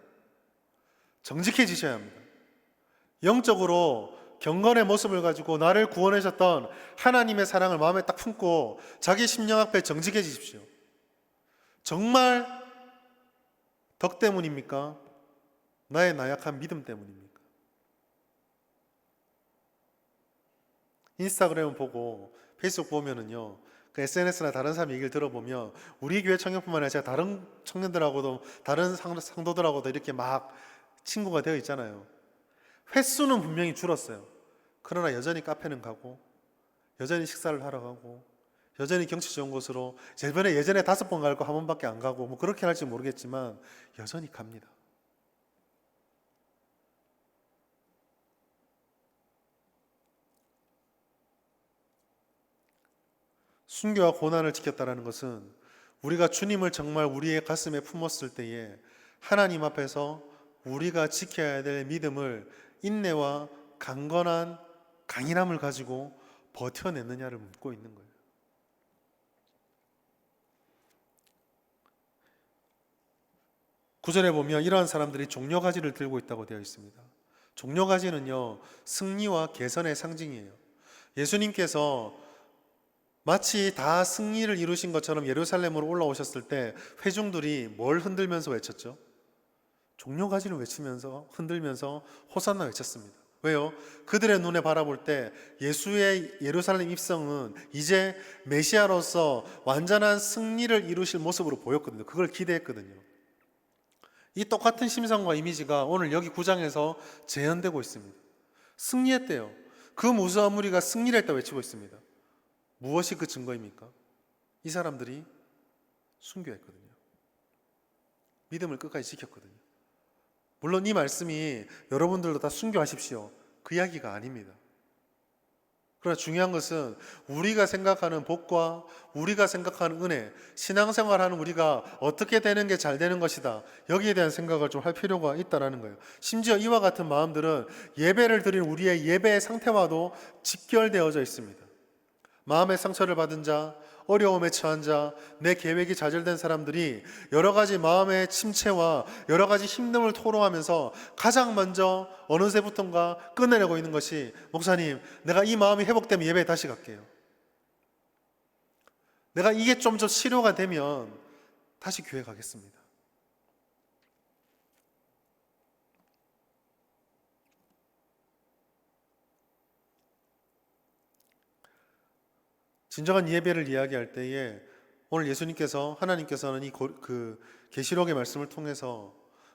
정직해지셔야 합니다. 영적으로 경건의 모습을 가지고 나를 구원하셨던 하나님의 사랑을 마음에 딱 품고 자기 심령 앞에 정직해지십시오. 정말 덕 때문입니까? 나의 나약한 믿음 때문입니까? 인스타그램 보고 페이스북 보면은요, 그 SNS나 다른 사람 얘기를 들어보면 우리 교회 청년뿐만 아니라 제가 다른 청년들하고도 다른 상도들하고도 이렇게 막 친구가 되어 있잖아요. 횟수는 분명히 줄었어요. 그러나 여전히 카페는 가고, 여전히 식사를 하러 가고, 여전히 경치 좋은 곳으로 예전에 5번 갈 거 한 번밖에 안 가고, 뭐 그렇게 할지 모르겠지만 여전히 갑니다. 순교와 고난을 지켰다는 것은 우리가 주님을 정말 우리의 가슴에 품었을 때에 하나님 앞에서 우리가 지켜야 될 믿음을 인내와 강건한 강인함을 가지고 버텨냈느냐를 묻고 있는 거예요. 구절에 보면 이러한 사람들이 종려가지를 들고 있다고 되어 있습니다. 종려가지는요, 승리와 개선의 상징이에요. 예수님께서 마치 다 승리를 이루신 것처럼 예루살렘으로 올라오셨을 때 회중들이 뭘 흔들면서 외쳤죠? 종려가지를 외치면서 흔들면서 호산나 외쳤습니다. 왜요? 그들의 눈에 바라볼 때 예수의 예루살렘 입성은 이제 메시아로서 완전한 승리를 이루실 모습으로 보였거든요. 그걸 기대했거든요. 이 똑같은 심상과 이미지가 오늘 여기 9장에서 재현되고 있습니다. 승리했대요. 그 무수한 무리가 승리를 했다고 외치고 있습니다. 무엇이 그 증거입니까? 이 사람들이 순교했거든요. 믿음을 끝까지 지켰거든요. 물론 이 말씀이 여러분들도 다 순교하십시오, 그 이야기가 아닙니다. 그러나 중요한 것은 우리가 생각하는 복과 우리가 생각하는 은혜, 신앙생활하는 우리가 어떻게 되는 게 잘 되는 것이다, 여기에 대한 생각을 좀 할 필요가 있다는 거예요. 심지어 이와 같은 마음들은 예배를 드리는 우리의 예배의 상태와도 직결되어져 있습니다. 마음의 상처를 받은 자, 어려움에 처한 자, 내 계획이 좌절된 사람들이 여러 가지 마음의 침체와 여러 가지 힘듦을 토로하면서 가장 먼저 어느새부턴가 끝내려고 있는 것이, 목사님, 내가 이 마음이 회복되면 예배에 다시 갈게요. 내가 이게 좀 더 치료가 되면 다시 교회 가겠습니다. 진정한 예배를 이야기할 때에 오늘 예수님께서, 하나님께서는 그 계시록의 말씀을 통해서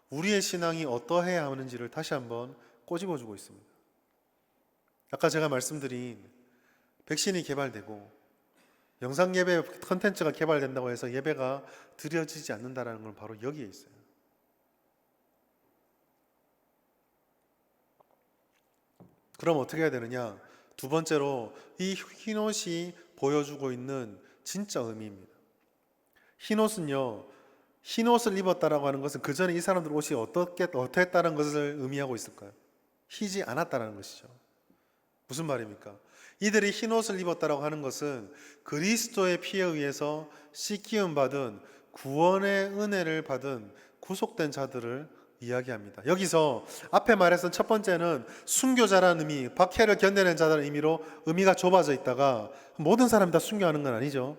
우리의 신앙이 어떠해야 하는지를 다시 한번 꼬집어주고 있습니다. 아까 제가 말씀드린 백신이 개발되고 영상 예배 컨텐츠가 개발된다고 해서 예배가 드려지지 않는다는 건 바로 여기에 있어요. 그럼 어떻게 해야 되느냐? 두 번째로 이 흰옷이 보여주고 있는 진짜 의미입니다. 흰옷은요, 흰옷을 입었다라고 하는 것은 그 전에 이 사람들 옷이 어떠했다는 것을 의미하고 있을까요? 희지 않았다는 것이죠. 무슨 말입니까? 이들이 흰옷을 입었다라고 하는 것은 그리스도의 피에 의해서 씻기움 받은, 구원의 은혜를 받은 구속된 자들을 이야기합니다. 여기서 앞에 말했던 첫 번째는 순교자라는 의미, 박해를 견뎌낸 자라는 의미로 의미가 좁아져 있다가 모든 사람이 다 순교하는 건 아니죠.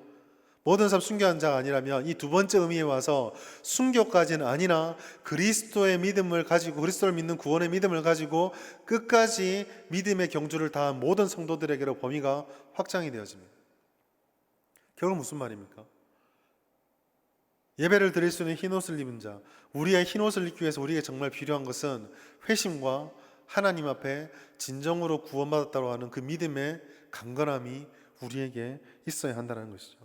모든 사람 순교한 자가 아니라면 이 두 번째 의미에 와서 순교까지는 아니나 그리스도의 믿음을 가지고, 그리스도를 믿는 구원의 믿음을 가지고 끝까지 믿음의 경주를 다한 모든 성도들에게로 범위가 확장이 되어집니다. 결국 무슨 말입니까? 예배를 드릴 수 있는 흰옷을 입은 자, 우리의 흰옷을 입기 위해서 우리에게 정말 필요한 것은 회심과 하나님 앞에 진정으로 구원받았다고 하는 그 믿음의 강건함이 우리에게 있어야 한다는 것이죠.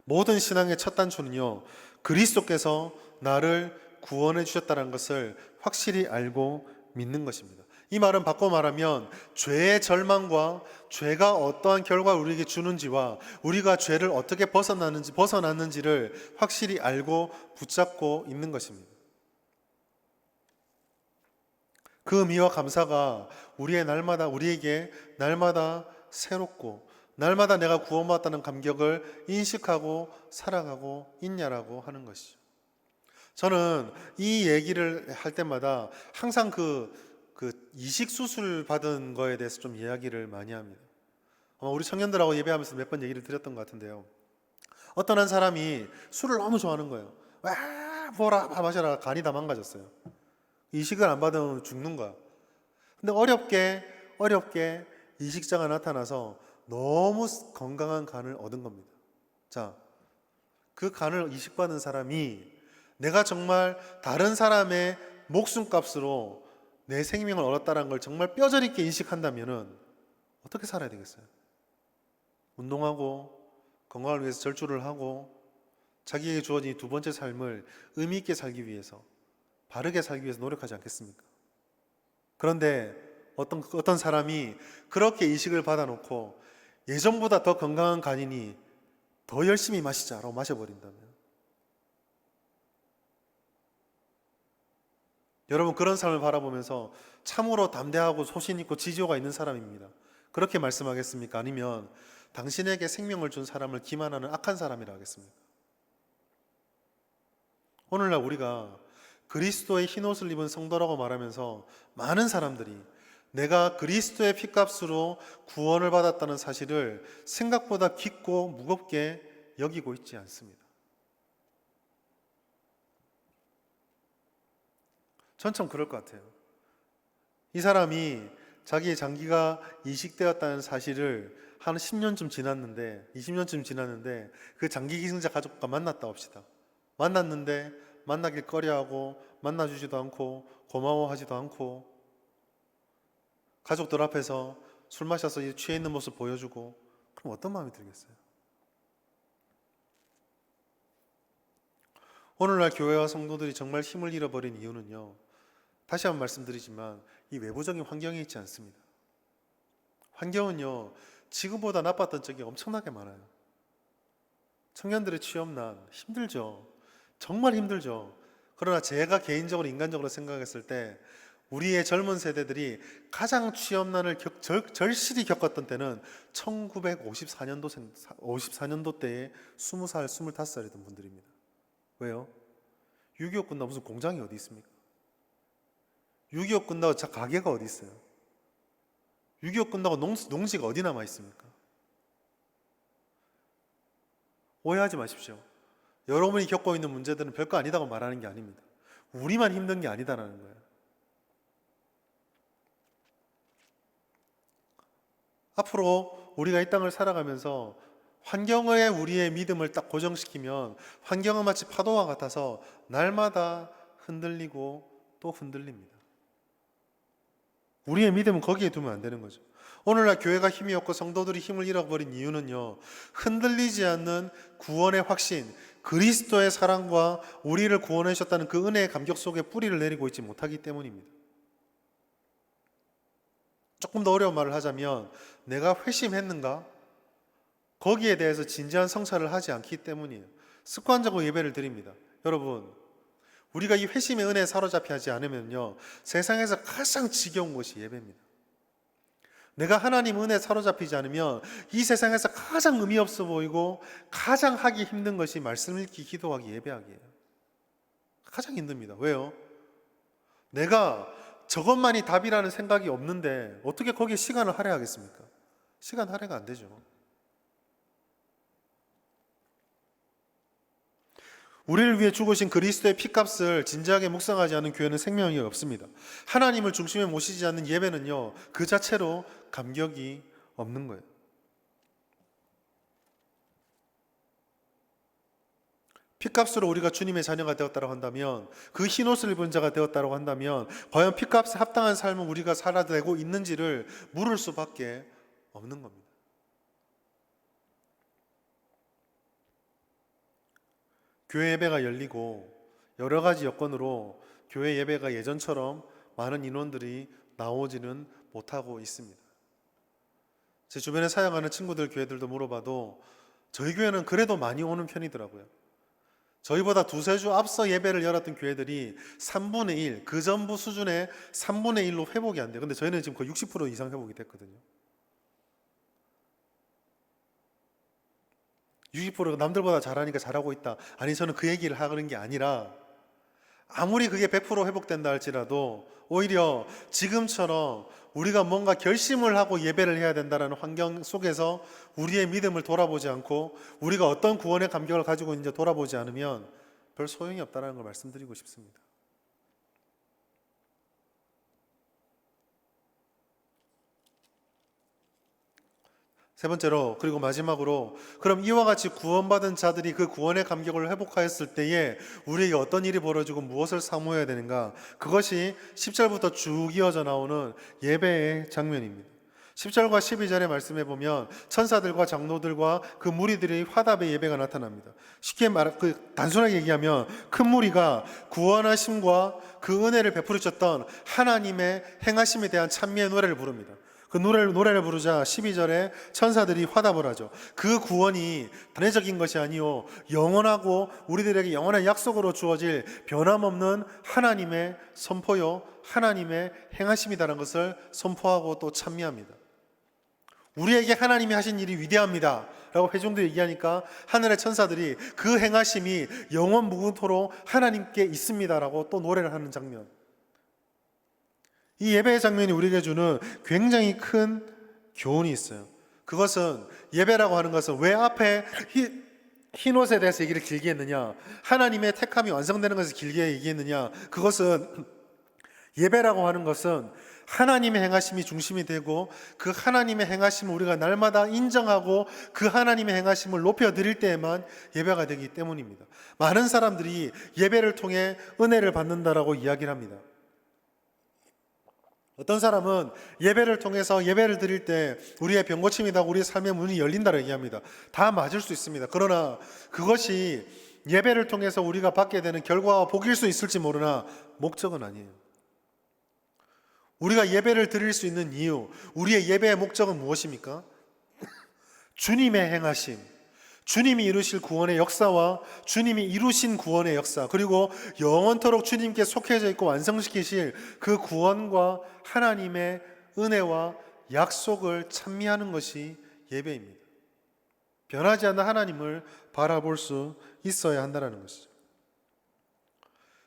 모든 신앙의 첫 단추는요, 그리스도께서 나를 구원해 주셨다는 것을 확실히 알고 믿는 것입니다. 이 말은 바꿔 말하면 죄의 절망과 죄가 어떠한 결과를 우리에게 주는지와 우리가 죄를 어떻게 벗어났는지를 확실히 알고 붙잡고 있는 것입니다. 그 의미와 감사가 우리에게 날마다 새롭고 날마다 내가 구원받았다는 감격을 인식하고 살아가고 있냐라고 하는 것이죠. 저는 이 얘기를 할 때마다 항상 그 이식 수술 받은 거에 대해서 좀 이야기를 많이 합니다. 우리 청년들하고 예배하면서 몇 번 얘기를 드렸던 것 같은데요. 어떤 한 사람이 술을 너무 좋아하는 거예요. 와 보라 마셔라 간이 다 망가졌어요. 이식을 안 받으면 죽는 거야. 근데 어렵게 이식자가 나타나서 너무 건강한 간을 얻은 겁니다. 자, 그 간을 이식받은 사람이 내가 정말 다른 사람의 목숨값으로 내 생명을 얻었다는 걸 정말 뼈저리게 인식한다면은 어떻게 살아야 되겠어요? 운동하고 건강을 위해서 절주를 하고 자기에게 주어진 두 번째 삶을 의미 있게 살기 위해서, 바르게 살기 위해서 노력하지 않겠습니까? 그런데 어떤 사람이 그렇게 이식을 받아놓고 예전보다 더 건강한 간이니 더 열심히 마시자라고 마셔버린다면, 여러분 그런 삶을 바라보면서 참으로 담대하고 소신 있고 지지호가 있는 사람입니다, 그렇게 말씀하겠습니까? 아니면 당신에게 생명을 준 사람을 기만하는 악한 사람이라 하겠습니까? 오늘날 우리가 그리스도의 흰옷을 입은 성도라고 말하면서 많은 사람들이 내가 그리스도의 피값으로 구원을 받았다는 사실을 생각보다 깊고 무겁게 여기고 있지 않습니다. 전 참 그럴 것 같아요. 이 사람이 자기의 장기가 이식되었다는 사실을 한 10년쯤 지났는데, 20년쯤 지났는데 그 장기 기증자 가족과 만났다 합시다. 만났는데 만나길 꺼려하고 만나주지도 않고 고마워하지도 않고 가족들 앞에서 술 마셔서 취해 있는 모습 보여주고, 그럼 어떤 마음이 들겠어요? 오늘날 교회와 성도들이 정말 힘을 잃어버린 이유는요, 다시 한번 말씀드리지만 이 외부적인 환경에 있지 않습니다. 환경은요 지금보다 나빴던 적이 엄청나게 많아요. 청년들의 취업난 힘들죠. 정말 힘들죠. 그러나 제가 개인적으로 인간적으로 생각했을 때 우리의 젊은 세대들이 가장 취업난을 절실히 겪었던 때는 1954년도 때에 20살, 25살이던 분들입니다. 왜요? 6.25 끝나고 무슨 공장이 어디 있습니까? 6.25 끝나고 가게가 어디 있어요? 6.25 끝나고 농지가 어디 남아 있습니까? 오해하지 마십시오. 여러분이 겪고 있는 문제들은 별거 아니다고 말하는 게 아닙니다. 우리만 힘든 게 아니다라는 거예요. 앞으로 우리가 이 땅을 살아가면서 환경에 우리의 믿음을 딱 고정시키면 환경은 마치 파도와 같아서 날마다 흔들리고 또 흔들립니다. 우리의 믿음은 거기에 두면 안 되는 거죠. 오늘날 교회가 힘이 없고 성도들이 힘을 잃어버린 이유는요, 흔들리지 않는 구원의 확신, 그리스도의 사랑과 우리를 구원해 주셨다는 그 은혜의 감격 속에 뿌리를 내리고 있지 못하기 때문입니다. 조금 더 어려운 말을 하자면 내가 회심했는가? 거기에 대해서 진지한 성찰을 하지 않기 때문이에요. 습관적으로 예배를 드립니다. 여러분, 우리가 이 회심의 은혜에 사로잡혀 하지 않으면요, 세상에서 가장 지겨운 것이 예배입니다. 내가 하나님 은혜에 사로잡히지 않으면 이 세상에서 가장 의미 없어 보이고 가장 하기 힘든 것이 말씀 읽기, 기도하기, 예배하기예요. 가장 힘듭니다. 왜요? 내가 저것만이 답이라는 생각이 없는데 어떻게 거기에 시간을 할애하겠습니까? 시간 할애가 안 되죠. 우리를 위해 죽으신 그리스도의 피값을 진지하게 묵상하지 않은 교회는 생명이 없습니다. 하나님을 중심에 모시지 않는 예배는요, 그 자체로 감격이 없는 거예요. 피값으로 우리가 주님의 자녀가 되었다고 한다면, 그 흰옷을 입은 자가 되었다고 한다면 과연 피값에 합당한 삶을 우리가 살아내고 있는지를 물을 수밖에 없는 겁니다. 교회 예배가 열리고 여러 가지 여건으로 교회 예배가 예전처럼 많은 인원들이 나오지는 못하고 있습니다. 제 주변에 사역하는 친구들 교회들도 물어봐도 저희 교회는 그래도 많이 오는 편이더라고요. 저희보다 두세 주 앞서 예배를 열었던 교회들이 3분의 1, 그 전부 수준의 3분의 1로 회복이 안 돼요. 근데 저희는 지금 거의 60% 이상 회복이 됐거든요. 60%가 남들보다 잘하니까 잘하고 있다. 아니, 저는 그 얘기를 하는 게 아니라 아무리 그게 100% 회복된다 할지라도 오히려 지금처럼 우리가 뭔가 결심을 하고 예배를 해야 된다는 환경 속에서 우리의 믿음을 돌아보지 않고 우리가 어떤 구원의 감격을 가지고 있는지 돌아보지 않으면 별 소용이 없다는 걸 말씀드리고 싶습니다. 세 번째로, 그리고 마지막으로, 그럼 이와 같이 구원받은 자들이 그 구원의 감격을 회복하였을 때에 우리에게 어떤 일이 벌어지고 무엇을 사모해야 되는가? 그것이 10절부터 쭉 이어져 나오는 예배의 장면입니다. 10절과 12절의 말씀에 보면 천사들과 장로들과 그 무리들의 화답의 예배가 나타납니다. 쉽게 단순하게 얘기하면 큰 무리가 구원하심과 그 은혜를 베풀으셨던 하나님의 행하심에 대한 찬미의 노래를 부릅니다. 그 노래를 부르자 12절에 천사들이 화답을 하죠. 그 구원이 단회적인 것이 아니요 영원하고 우리들에게 영원한 약속으로 주어질 변함없는 하나님의 선포요 하나님의 행하심이라는 것을 선포하고 또 찬미합니다. 우리에게 하나님이 하신 일이 위대합니다 라고 회중도 얘기하니까 하늘의 천사들이 그 행하심이 영원 무궁토록 하나님께 있습니다 라고 또 노래를 하는 장면. 이 예배의 장면이 우리에게 주는 굉장히 큰 교훈이 있어요. 그것은, 예배라고 하는 것은 왜 앞에 흰옷에 대해서 얘기를 길게 했느냐, 하나님의 택함이 완성되는 것을 길게 얘기했느냐, 그것은 예배라고 하는 것은 하나님의 행하심이 중심이 되고 그 하나님의 행하심을 우리가 날마다 인정하고 그 하나님의 행하심을 높여드릴 때에만 예배가 되기 때문입니다. 많은 사람들이 예배를 통해 은혜를 받는다라고 이야기를 합니다. 어떤 사람은 예배를 통해서 예배를 드릴 때 우리의 병고침이다, 우리의 삶의 문이 열린다고 얘기합니다. 다 맞을 수 있습니다. 그러나 그것이 예배를 통해서 우리가 받게 되는 결과와 복일 수 있을지 모르나 목적은 아니에요. 우리가 예배를 드릴 수 있는 이유, 우리의 예배의 목적은 무엇입니까? 주님의 행하심, 주님이 이루실 구원의 역사와 주님이 이루신 구원의 역사, 그리고 영원토록 주님께 속해져 있고 완성시키실 그 구원과 하나님의 은혜와 약속을 찬미하는 것이 예배입니다. 변하지 않는 하나님을 바라볼 수 있어야 한다는 것이죠.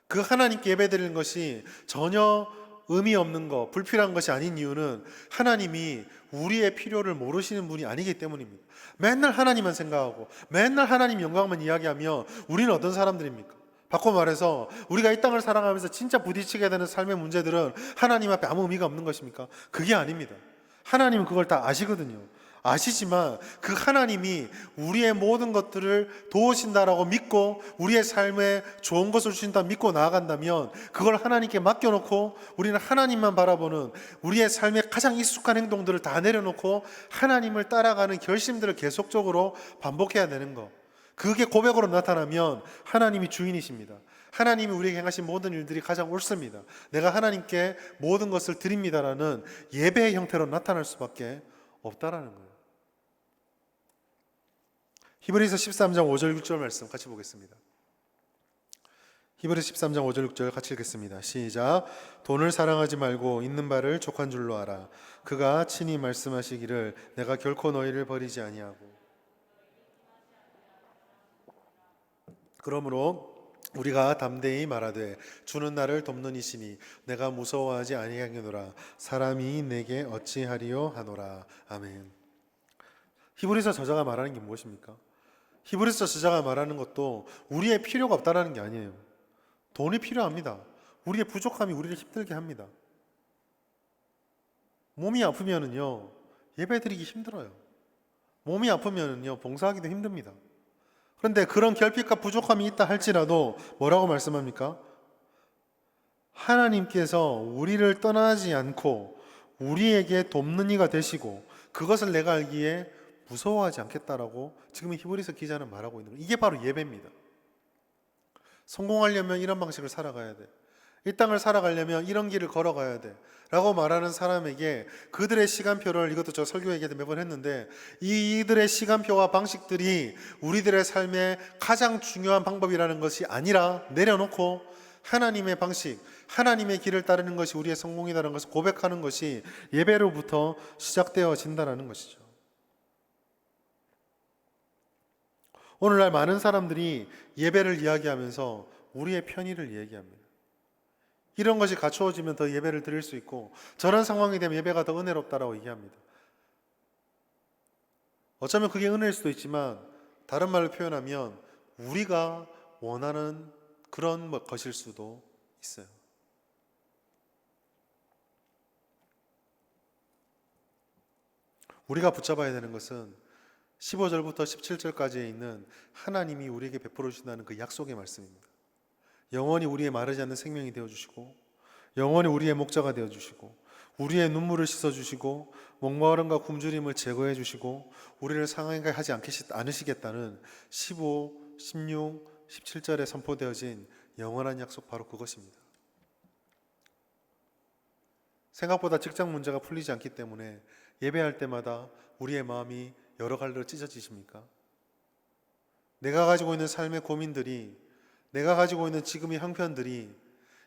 그 하나님께 예배드리는 것이 전혀 의미 없는 것, 불필요한 것이 아닌 이유는 하나님이 우리의 필요를 모르시는 분이 아니기 때문입니다. 맨날 하나님만 생각하고 맨날 하나님 영광만 이야기하면 우리는 어떤 사람들입니까? 바꿔 말해서 우리가 이 땅을 살아가면서 진짜 부딪히게 되는 삶의 문제들은 하나님 앞에 아무 의미가 없는 것입니까? 그게 아닙니다. 하나님은 그걸 다 아시거든요. 아시지만 그 하나님이 우리의 모든 것들을 도우신다라고 믿고 우리의 삶에 좋은 것을 주신다 믿고 나아간다면 그걸 하나님께 맡겨놓고 우리는 하나님만 바라보는 우리의 삶에 가장 익숙한 행동들을 다 내려놓고 하나님을 따라가는 결심들을 계속적으로 반복해야 되는 것. 그게 고백으로 나타나면 하나님이 주인이십니다. 하나님이 우리에게 행하신 모든 일들이 가장 옳습니다. 내가 하나님께 모든 것을 드립니다라는 예배의 형태로 나타날 수밖에 없다라는 거예요. 히브리서 13장 5절 6절 말씀 같이 보겠습니다. 히브리서 13장 5절 6절 같이 읽겠습니다. 시작. 돈을 사랑하지 말고 있는 바를 족한 줄로 알아. 그가 친히 말씀하시기를 내가 결코 너희를 버리지 아니하고. 그러므로 우리가 담대히 말하되 주는 나를 돕는 이시니 내가 무서워하지 아니하겠노라. 사람이 내게 어찌하리요 하노라. 아멘. 히브리서 저자가 말하는 게 무엇입니까? 히브리서 저자가 말하는 것도 우리의 필요가 없다는 게 아니에요. 돈이 필요합니다. 우리의 부족함이 우리를 힘들게 합니다. 몸이 아프면은요 예배드리기 힘들어요. 몸이 아프면은요 봉사하기도 힘듭니다. 그런데 그런 결핍과 부족함이 있다 할지라도 뭐라고 말씀합니까? 하나님께서 우리를 떠나지 않고 우리에게 돕는 이가 되시고 그것을 내가 알기에 무서워하지 않겠다라고 지금 히브리서 기자는 말하고 있는 거예요. 이게 바로 예배입니다. 성공하려면 이런 방식을 살아가야 돼. 이 땅을 살아가려면 이런 길을 걸어가야 돼 라고 말하는 사람에게 그들의 시간표를, 이것도 저 설교 얘기 몇 번 했는데 이들의 시간표와 방식들이 우리들의 삶의 가장 중요한 방법이라는 것이 아니라 내려놓고 하나님의 방식, 하나님의 길을 따르는 것이 우리의 성공이라는 것을 고백하는 것이 예배로부터 시작되어진다는 것이죠. 오늘날 많은 사람들이 예배를 이야기하면서 우리의 편의를 이야기합니다. 이런 것이 갖추어지면 더 예배를 드릴 수 있고 저런 상황이 되면 예배가 더 은혜롭다라고 얘기합니다. 어쩌면 그게 은혜일 수도 있지만 다른 말로 표현하면 우리가 원하는 그런 것일 수도 있어요. 우리가 붙잡아야 되는 것은 15절부터 17절까지에 있는 하나님이 우리에게 베풀어 주신다는 그 약속의 말씀입니다. 영원히 우리의 마르지 않는 생명이 되어주시고, 영원히 우리의 목자가 되어주시고, 우리의 눈물을 씻어주시고, 목마름과 굶주림을 제거해 주시고, 우리를 상하게 하지 않으시겠다는 15, 16, 17절에 선포되어진 영원한 약속, 바로 그것입니다. 생각보다 직장 문제가 풀리지 않기 때문에 예배할 때마다 우리의 마음이 여러 갈래로 찢어지십니까? 내가 가지고 있는 삶의 고민들이, 내가 가지고 있는 지금의 형편들이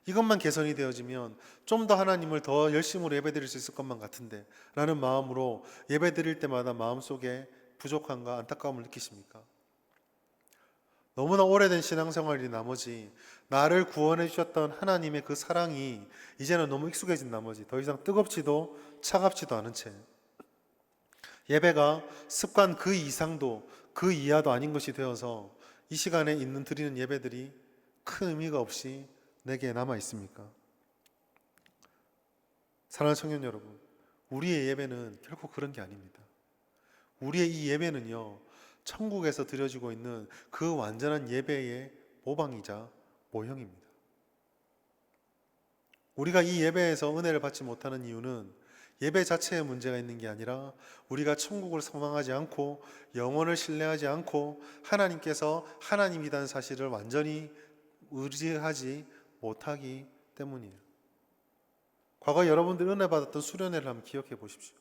이것만 개선이 되어지면 좀 더 하나님을 더 열심으로 예배드릴 수 있을 것만 같은데 라는 마음으로 예배드릴 때마다 마음속에 부족함과 안타까움을 느끼십니까? 너무나 오래된 신앙생활이 나머지 나를 구원해 주셨던 하나님의 그 사랑이 이제는 너무 익숙해진 나머지 더 이상 뜨겁지도 차갑지도 않은 채 예배가 습관 그 이상도 그 이하도 아닌 것이 되어서 이 시간에 드리는 예배들이 큰 의미가 없이 내게 남아 있습니까? 사랑하는 청년 여러분, 우리의 예배는 결코 그런 게 아닙니다. 우리의 이 예배는요, 천국에서 드려지고 있는 그 완전한 예배의 모방이자 모형입니다. 우리가 이 예배에서 은혜를 받지 못하는 이유는 예배 자체에 문제가 있는 게 아니라 우리가 천국을 소망하지 않고 영혼을 신뢰하지 않고 하나님께서 하나님이라는 사실을 완전히 의지하지 못하기 때문이에요. 과거 여러분들 은혜 받았던 수련회를 한번 기억해 보십시오.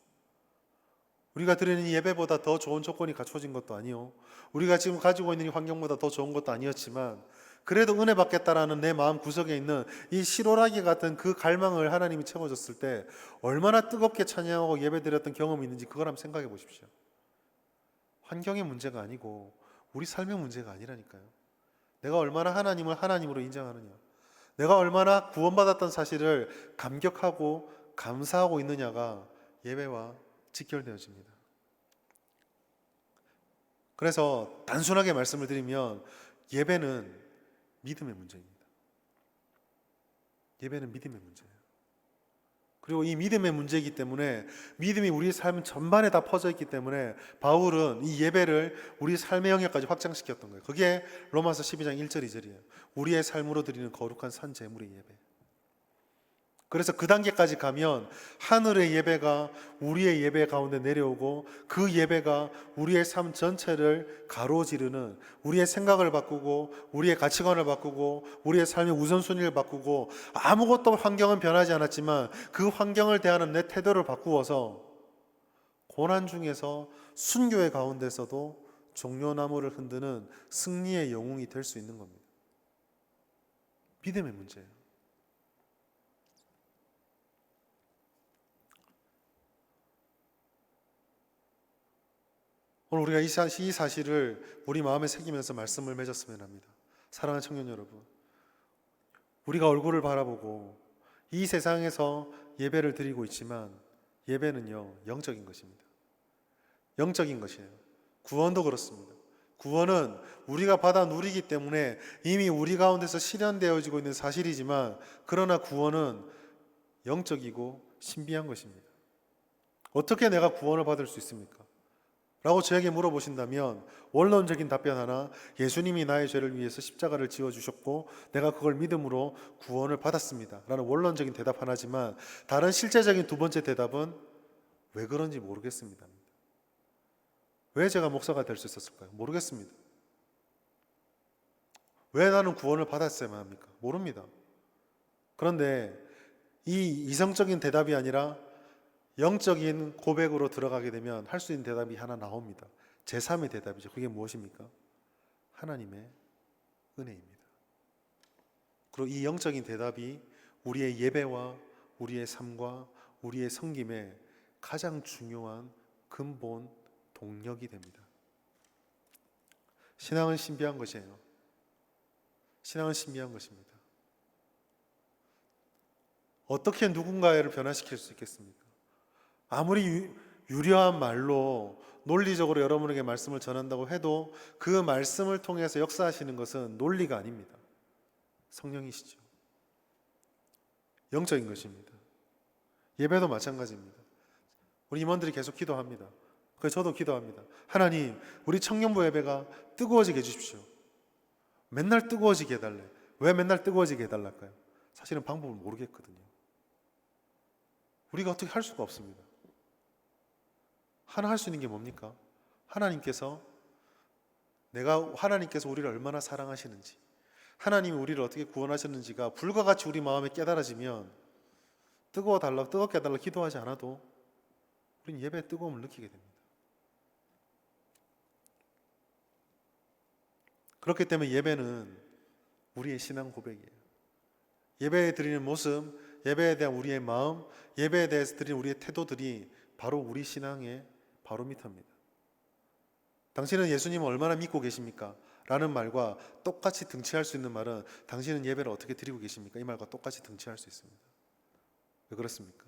우리가 드리는 예배보다 더 좋은 조건이 갖춰진 것도 아니요, 우리가 지금 가지고 있는 이 환경보다 더 좋은 것도 아니었지만 그래도 은혜 받겠다라는 내 마음 구석에 있는 이 실오라기 같은 그 갈망을 하나님이 채워줬을 때 얼마나 뜨겁게 찬양하고 예배드렸던 경험이 있는지 그걸 한번 생각해 보십시오. 환경의 문제가 아니고 우리 삶의 문제가 아니라니까요. 내가 얼마나 하나님을 하나님으로 인정하느냐, 내가 얼마나 구원받았던 사실을 감격하고 감사하고 있느냐가 예배와 직결되어집니다. 그래서 단순하게 말씀을 드리면 예배는 믿음의 문제입니다. 예배는 믿음의 문제예요. 그리고 이 믿음의 문제이기 때문에 믿음이 우리 삶 전반에 다 퍼져 있기 때문에 바울은 이 예배를 우리 삶의 영역까지 확장시켰던 거예요. 그게 로마서 12장 1절 2절이에요. 우리의 삶으로 드리는 거룩한 산 제물의 예배. 그래서 그 단계까지 가면 하늘의 예배가 우리의 예배 가운데 내려오고 그 예배가 우리의 삶 전체를 가로지르는, 우리의 생각을 바꾸고 우리의 가치관을 바꾸고 우리의 삶의 우선순위를 바꾸고, 아무것도 환경은 변하지 않았지만 그 환경을 대하는 내 태도를 바꾸어서 고난 중에서 순교의 가운데서도 종려나무를 흔드는 승리의 영웅이 될 수 있는 겁니다. 믿음의 문제예요. 오늘 우리가 이 사실을 우리 마음에 새기면서 말씀을 맺었으면 합니다. 사랑하는 청년 여러분, 우리가 얼굴을 바라보고 이 세상에서 예배를 드리고 있지만 예배는요, 영적인 것입니다. 영적인 것이에요. 구원도 그렇습니다. 구원은 우리가 받아 누리기 때문에 이미 우리 가운데서 실현되어지고 있는 사실이지만, 그러나 구원은 영적이고 신비한 것입니다. 어떻게 내가 구원을 받을 수 있습니까? 라고 저에게 물어보신다면 원론적인 답변 하나, 예수님이 나의 죄를 위해서 십자가를 지어주셨고 내가 그걸 믿음으로 구원을 받았습니다 라는 원론적인 대답 하나지만, 다른 실제적인 두 번째 대답은 왜 그런지 모르겠습니다. 왜 제가 목사가 될 수 있었을까요? 모르겠습니다. 왜 나는 구원을 받았어야만 합니까? 모릅니다. 그런데 이 이성적인 대답이 아니라 영적인 고백으로 들어가게 되면 할 수 있는 대답이 하나 나옵니다. 제3의 대답이죠. 그게 무엇입니까? 하나님의 은혜입니다. 그리고 이 영적인 대답이 우리의 예배와 우리의 삶과 우리의 섬김의 가장 중요한 근본 동력이 됩니다. 신앙은 신비한 것이에요. 신앙은 신비한 것입니다. 어떻게 누군가를 변화시킬 수 있겠습니까? 아무리 유려한 말로 논리적으로 여러분에게 말씀을 전한다고 해도 그 말씀을 통해서 역사하시는 것은 논리가 아닙니다. 성령이시죠. 영적인 것입니다. 예배도 마찬가지입니다. 우리 임원들이 계속 기도합니다. 그래서 저도 기도합니다. 하나님, 우리 청년부 예배가 뜨거워지게 해주십시오. 맨날 뜨거워지게 해달래. 왜 맨날 뜨거워지게 해달랄까요? 사실은 방법을 모르겠거든요. 우리가 어떻게 할 수가 없습니다. 하나 할 수 있는 게 뭡니까? 하나님께서 우리를 얼마나 사랑하시는지, 하나님이 우리를 어떻게 구원하셨는지가 불과 같이 우리 마음에 깨달아지면 뜨겁게 해달라 기도하지 않아도 우린 예배의 뜨거움을 느끼게 됩니다. 그렇기 때문에 예배는 우리의 신앙 고백이에요. 예배에 드리는 모습, 예배에 대한 우리의 마음, 예배에 대해서 드리는 우리의 태도들이 바로 우리 신앙의 바로미터입니다. 당신은 예수님을 얼마나 믿고 계십니까? 라는 말과 똑같이 등치할 수 있는 말은 당신은 예배를 어떻게 드리고 계십니까? 이 말과 똑같이 등치할 수 있습니다. 왜 그렇습니까?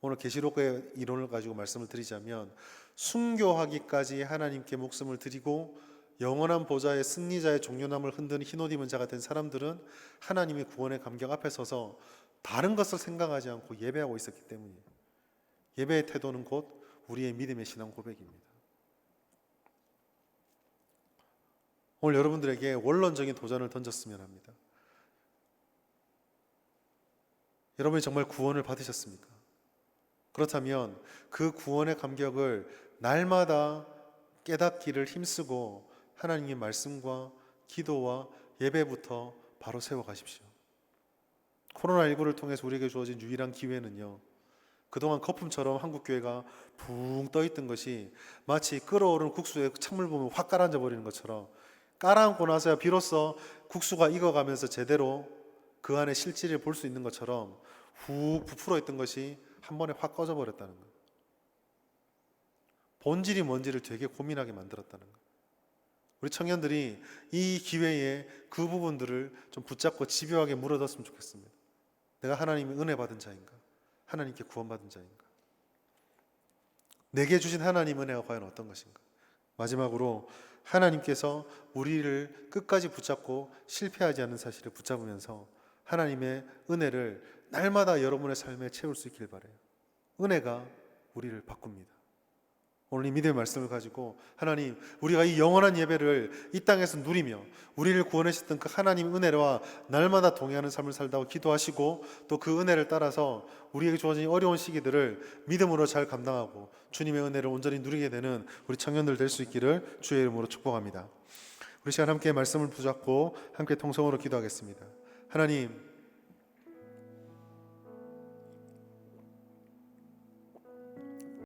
오늘 계시록의 이론을 가지고 말씀을 드리자면 순교하기까지 하나님께 목숨을 드리고 영원한 보좌의 승리자의 종려남을 흔드는 흰옷 입은 자가 된 사람들은 하나님의 구원의 감격 앞에 서서 다른 것을 생각하지 않고 예배하고 있었기 때문이에요. 예배의 태도는 곧 우리의 믿음의 신앙 고백입니다. 오늘 여러분들에게 원론적인 도전을 던졌으면 합니다. 여러분이 정말 구원을 받으셨습니까? 그렇다면 그 구원의 감격을 날마다 깨닫기를 힘쓰고 하나님의 말씀과 기도와 예배부터 바로 세워가십시오. 코로나19를 통해서 우리에게 주어진 유일한 기회는요, 그동안 거품처럼 한국교회가 붕 떠있던 것이 마치 끓어오르는 국수에 찬물 부으면 확 가라앉아 버리는 것처럼 깔아앉고 나서야 비로소 국수가 익어가면서 제대로 그 안에 실질을 볼 수 있는 것처럼 훅 부풀어 있던 것이 한 번에 확 꺼져 버렸다는 거예요. 본질이 뭔지를 되게 고민하게 만들었다는 거예요. 우리 청년들이 이 기회에 그 부분들을 좀 붙잡고 집요하게 물어뒀으면 좋겠습니다. 내가 하나님의 은혜 받은 자인가? 하나님께 구원받은 자인가? 내게 주신 하나님 은혜가 과연 어떤 것인가? 마지막으로 하나님께서 우리를 끝까지 붙잡고 실패하지 않는 사실을 붙잡으면서 하나님의 은혜를 날마다 여러분의 삶에 채울 수 있길 바라요. 은혜가 우리를 바꿉니다. 오늘 이 믿음의 말씀을 가지고 하나님, 우리가 이 영원한 예배를 이 땅에서 누리며 우리를 구원하셨던 그 하나님 은혜와 날마다 동행하는 삶을 살다고 기도하시고 또 그 은혜를 따라서 우리에게 주어진 어려운 시기들을 믿음으로 잘 감당하고 주님의 은혜를 온전히 누리게 되는 우리 청년들 될 수 있기를 주의 이름으로 축복합니다. 우리 시간 함께 말씀을 붙잡고 함께 통성으로 기도하겠습니다. 하나님,